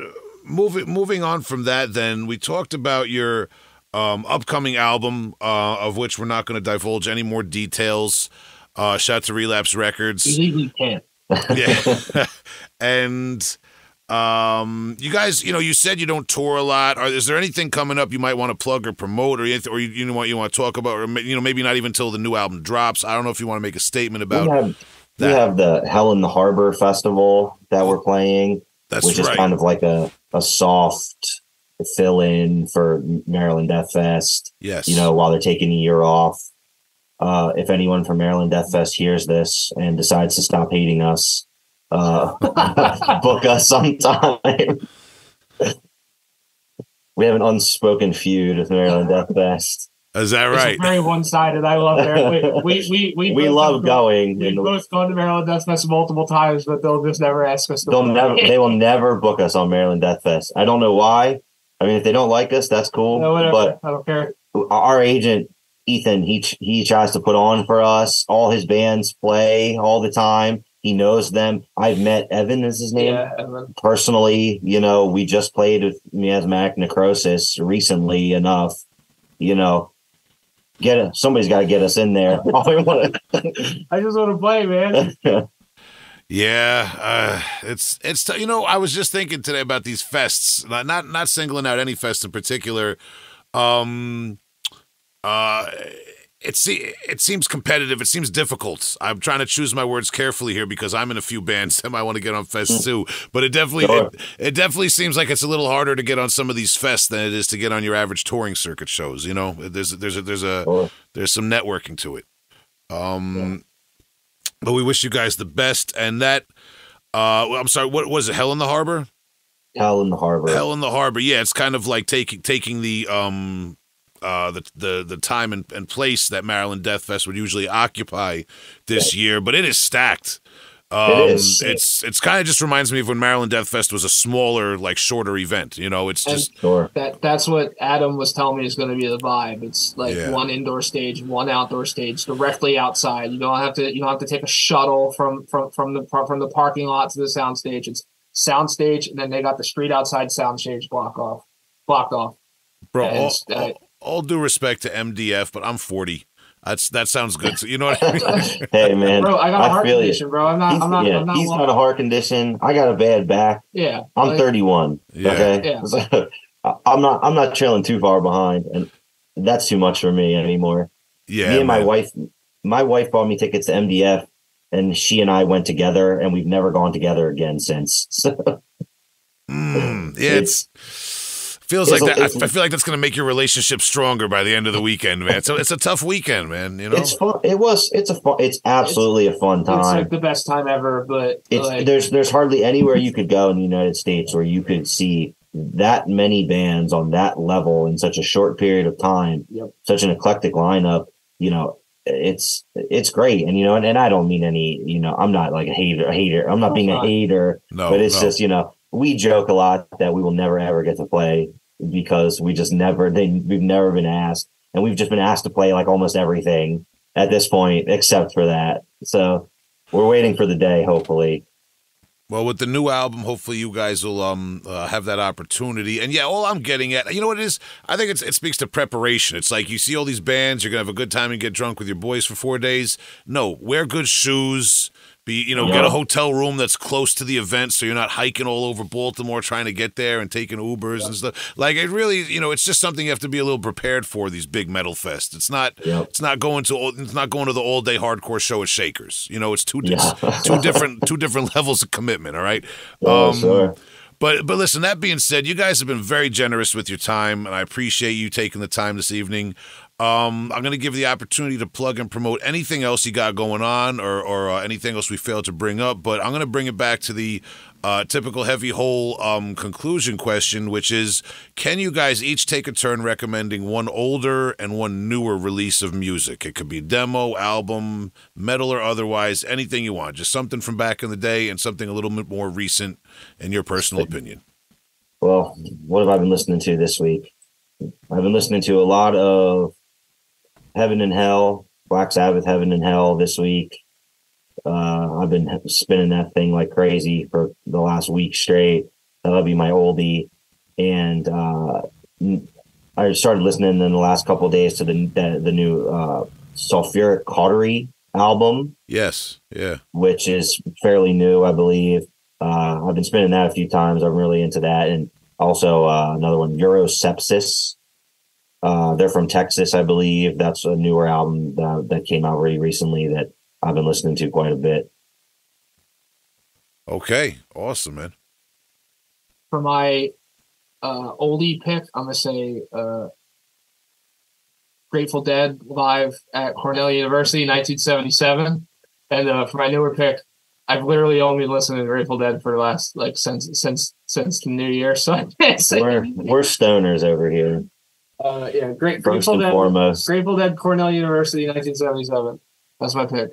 Moving on from that, then we talked about your upcoming album, of which we're not going to divulge any more details. Shout out to Relapse Records. You legally can't. Yeah, and you guys, you know, you said you don't tour a lot. Is there anything coming up you might want to plug or promote, or anything, or you know what you want to talk about, or you know, maybe not even until the new album drops? I don't know if you want to make a statement about that. We have the Hell in the Harbor festival that we're playing. Which is kind of like a soft fill-in for Maryland Death Fest. Yes. You know, while they're taking a year off. If anyone from Maryland Death Fest hears this and decides to stop hating us, book us sometime. We have an unspoken feud with Maryland Death Fest. Is that right? It's very one-sided. I love Maryland. We love going. We've both gone to Maryland Death Fest multiple times, but they'll just never ask us. They will never book us on Maryland Death Fest. I don't know why. I mean, if they don't like us, that's cool. No, whatever. But I don't care. Our agent Ethan, he tries to put on for us. All his bands play all the time. He knows them. I've met Evan, is his name? Yeah, Evan. Personally, you know, we just played with Miasmatic Necrosis recently enough, you know. Somebody's got to get us in there. I just want to play, man. Yeah, it's you know, I was just thinking today about these fests, not singling out any fest in particular. It seems competitive. It seems difficult. I'm trying to choose my words carefully here because I'm in a few bands that might want to get on fests too. But it definitely seems like it's a little harder to get on some of these fests than it is to get on your average touring circuit shows. You know, there's some networking to it. But we wish you guys the best. And that, I'm sorry, what was it? Hell in the Harbor? Hell in the Harbor. Hell in the Harbor. Yeah, it's kind of like taking the time and place that Maryland Death Fest would usually occupy this year, but it is stacked. It is. It's kind of just reminds me of when Maryland Death Fest was a smaller, like shorter event. You know, it's just that's what Adam was telling me is going to be the vibe. It's like one indoor stage, one outdoor stage, directly outside. You don't have to take a shuttle from the parking lot to the sound stage. It's sound stage, and then they got the street outside sound stage blocked off. Bro, all due respect to MDF, but I'm 40. That sounds good. So, you know what I mean? Hey man, Bro, I got a heart feel you. condition, bro. I'm not. He's got a heart condition. I got a bad back. Yeah, I'm 31. Yeah. Okay. Yeah. So, I'm not trailing too far behind, and that's too much for me anymore. Yeah. Me and man. my wife bought me tickets to MDF, and she and I went together, and we've never gone together again since. So, Yeah, it feels like that. I feel like that's going to make your relationship stronger by the end of the weekend, man. So it's a tough weekend, man. You know, it's fun. It's absolutely a fun time. It's like the best time ever. But there's hardly anywhere you could go in the United States where you could see that many bands on that level in such a short period of time. Yep. Such an eclectic lineup. You know, it's great, and and I don't mean any. I'm not like a hater. I'm not being a hater. No, but it's just we joke a lot that we will never ever get to play because we've never been asked, and we've just been asked to play like almost everything at this point except for that. So we're waiting for the day, hopefully. Well, with the new album, hopefully you guys will have that opportunity. And yeah, all I'm getting at, you know what it is? I think it speaks to preparation. It's like you see all these bands, you're gonna have a good time and get drunk with your boys for 4 days. No, wear good shoes. Get a hotel room that's close to the event, so you're not hiking all over Baltimore trying to get there and taking Ubers and stuff. Like it really, it's just something you have to be a little prepared for. These big metal fests. It's not going to the all day hardcore show at Shakers. It's two different levels of commitment. All right. Sure. But listen, that being said, you guys have been very generous with your time, and I appreciate you taking the time this evening. I'm going to give you the opportunity to plug and promote anything else you got going on or anything else we failed to bring up, but I'm going to bring it back to the typical heavy hole conclusion question, which is, can you guys each take a turn recommending one older and one newer release of music? It could be demo, album, metal or otherwise, anything you want. Just something from back in the day and something a little bit more recent in your personal opinion. Well, what have I been listening to this week? I've been listening to a lot of Heaven and Hell, Black Sabbath, Heaven and Hell this week. I've been spinning that thing like crazy for the last week straight. That'll be my oldie. And I started listening in the last couple of days to the new Sulfuric Cautery album. Yes, yeah. Which is fairly new, I believe. I've been spinning that a few times. I'm really into that. And also another one, Eurosepsis. They're from Texas, I believe. That's a newer album that came out really recently that I've been listening to quite a bit. Okay, awesome, man. For my oldie pick, I'm gonna say Grateful Dead live at Cornell University, 1977. And for my newer pick, I've literally only listened to Grateful Dead for the last since the new year. So we're stoners over here. Grateful Dead, Cornell University, 1977. That's my pick.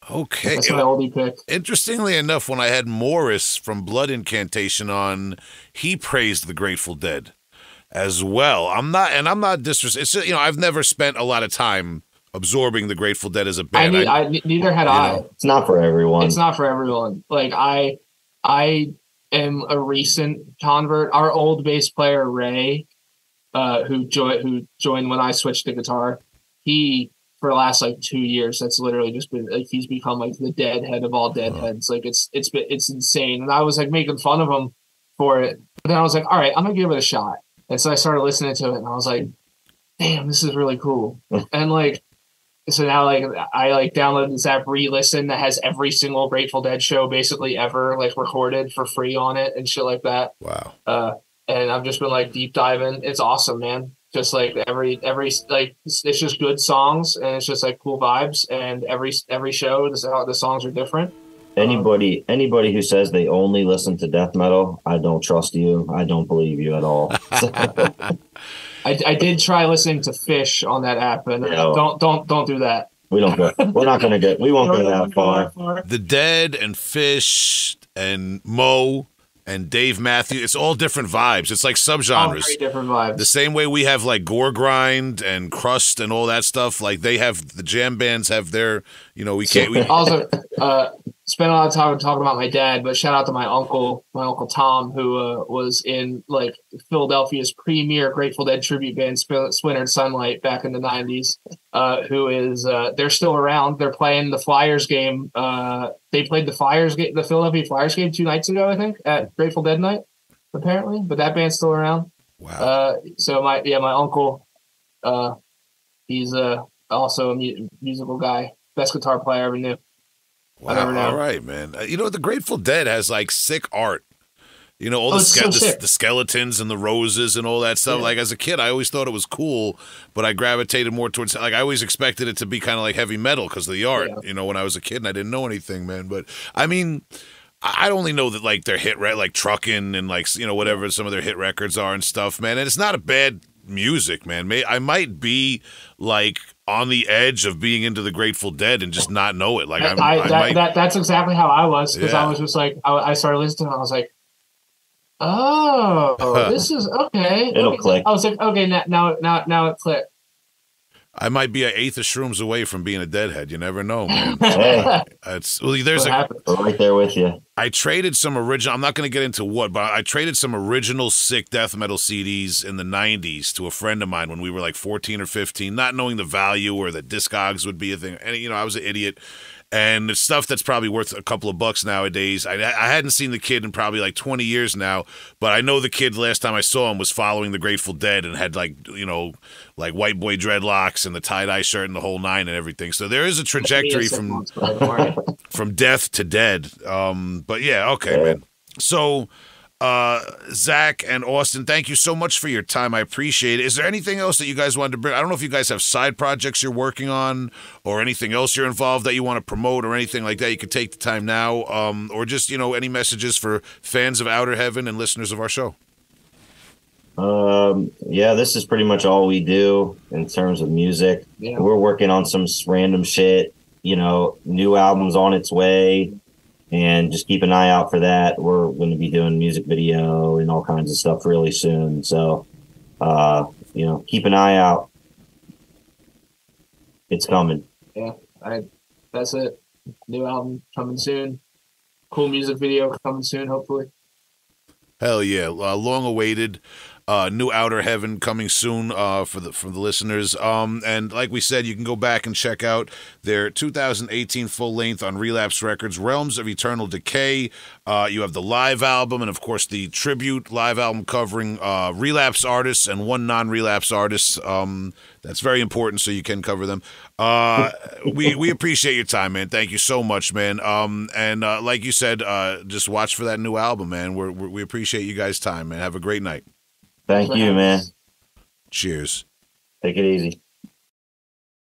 Okay. That's my oldie pick. Interestingly enough, when I had Morris from Blood Incantation on, he praised the Grateful Dead as well. I'm not disrespecting. It's just, I've never spent a lot of time absorbing the Grateful Dead as a band. Neither had I. It's not for everyone. It's not for everyone. Like I am a recent convert. Our old bass player Ray, who joined when I switched to guitar, he for the last 2 years, that's literally just been he's become the deadhead of all deadheads. It's insane. And I was making fun of him for it. But then I was like, all right, I'm gonna give it a shot. And so I started listening to it and I was like, damn, this is really cool. And so now I downloaded this app, Re-Listen, that has every single Grateful Dead show basically ever recorded for free on it and shit like that. Wow. And I've just been deep diving. It's awesome, man. Just every it's just good songs and it's just cool vibes. And every show, the songs are different. Anybody who says they only listen to death metal, I don't trust you. I don't believe you at all. I did try listening to Fish on that app, and don't do that. We don't go. We're not going to get. We won't go that far. The Dead and Fish and Mo and Dave Matthews. It's all different vibes. It's like subgenres. All very different vibes. The same way we have Gore Grind and Crust and all that stuff. They have the jam bands have their. We can't. Also, spent a lot of time talking about my dad, but shout out to my uncle Tom, who was in like Philadelphia's premier Grateful Dead tribute band, Splintered Sunlight, back in the '90s. Who is they're still around. They're playing the Flyers game. They played the Philadelphia Flyers game 2 nights ago, I think, at Grateful Dead night, apparently. But that band's still around. Wow. So my uncle, he's also a musical guy, best guitar player I ever knew. Wow. All right, man. You know, the Grateful Dead has like sick art. You know, all the skeletons and the roses and all that stuff. Yeah. Like as a kid, I always thought it was cool, but I gravitated more towards, like, I always expected it to be kind of like heavy metal because of the art, you know, when I was a kid and I didn't know anything, man. But I mean, I only know that like their hit, like Truckin' and like, you know, whatever some of their hit records are and stuff, man. And it's not a bad music, man. I might be like on the edge of being into the Grateful Dead and just not know it. Like that's exactly how I was, because I was just like, I started listening and I was like, oh, this is okay. It'll click. I was like, okay, now it clicked. I might be an eighth of shrooms away from being a Deadhead. You never know, man. Hey, there's right there with you. I traded some original. I'm not going to get into what, but I traded some original sick death metal CDs in the '90s to a friend of mine when we were like 14 or 15, not knowing the value or that Discogs would be a thing. And you know, I was an idiot. And it's stuff that's probably worth a couple of bucks nowadays. I hadn't seen the kid in probably like 20 years now, but I know the kid last time I saw him was following the Grateful Dead and had like, you know, like white boy dreadlocks and the tie-dye shirt and the whole nine and everything. So there is a trajectory from death to dead. But yeah, okay, man. So Zach and Austin, thank you so much for your time. I appreciate it. Is there anything else that you guys wanted to bring? I don't know if you guys have side projects you're working on or anything else you're involved that you want to promote or anything like that. You could take the time now, or just, you know, any messages for fans of Outer Heaven and listeners of our show. Yeah, this is pretty much all we do in terms of music. Yeah. We're working on some random shit, you know, new album's on its way. And just keep an eye out for that. We're going to be doing music video and all kinds of stuff really soon. So, you know, keep an eye out. It's coming. Yeah, that's it. New album coming soon. Cool music video coming soon, hopefully. Hell yeah. Long awaited. New Outer Heaven coming soon for the listeners. And like we said, you can go back and check out their 2018 full length on Relapse Records, Realms of Eternal Decay. You have the live album and, of course, the tribute live album covering relapse artists and one non-relapse artist. That's very important, so you can cover them. We appreciate your time, man. Thank you so much, man. And like you said, just watch for that new album, man. We appreciate you guys' time, man. Have a great night. Thank you, man. Cheers. Take it easy.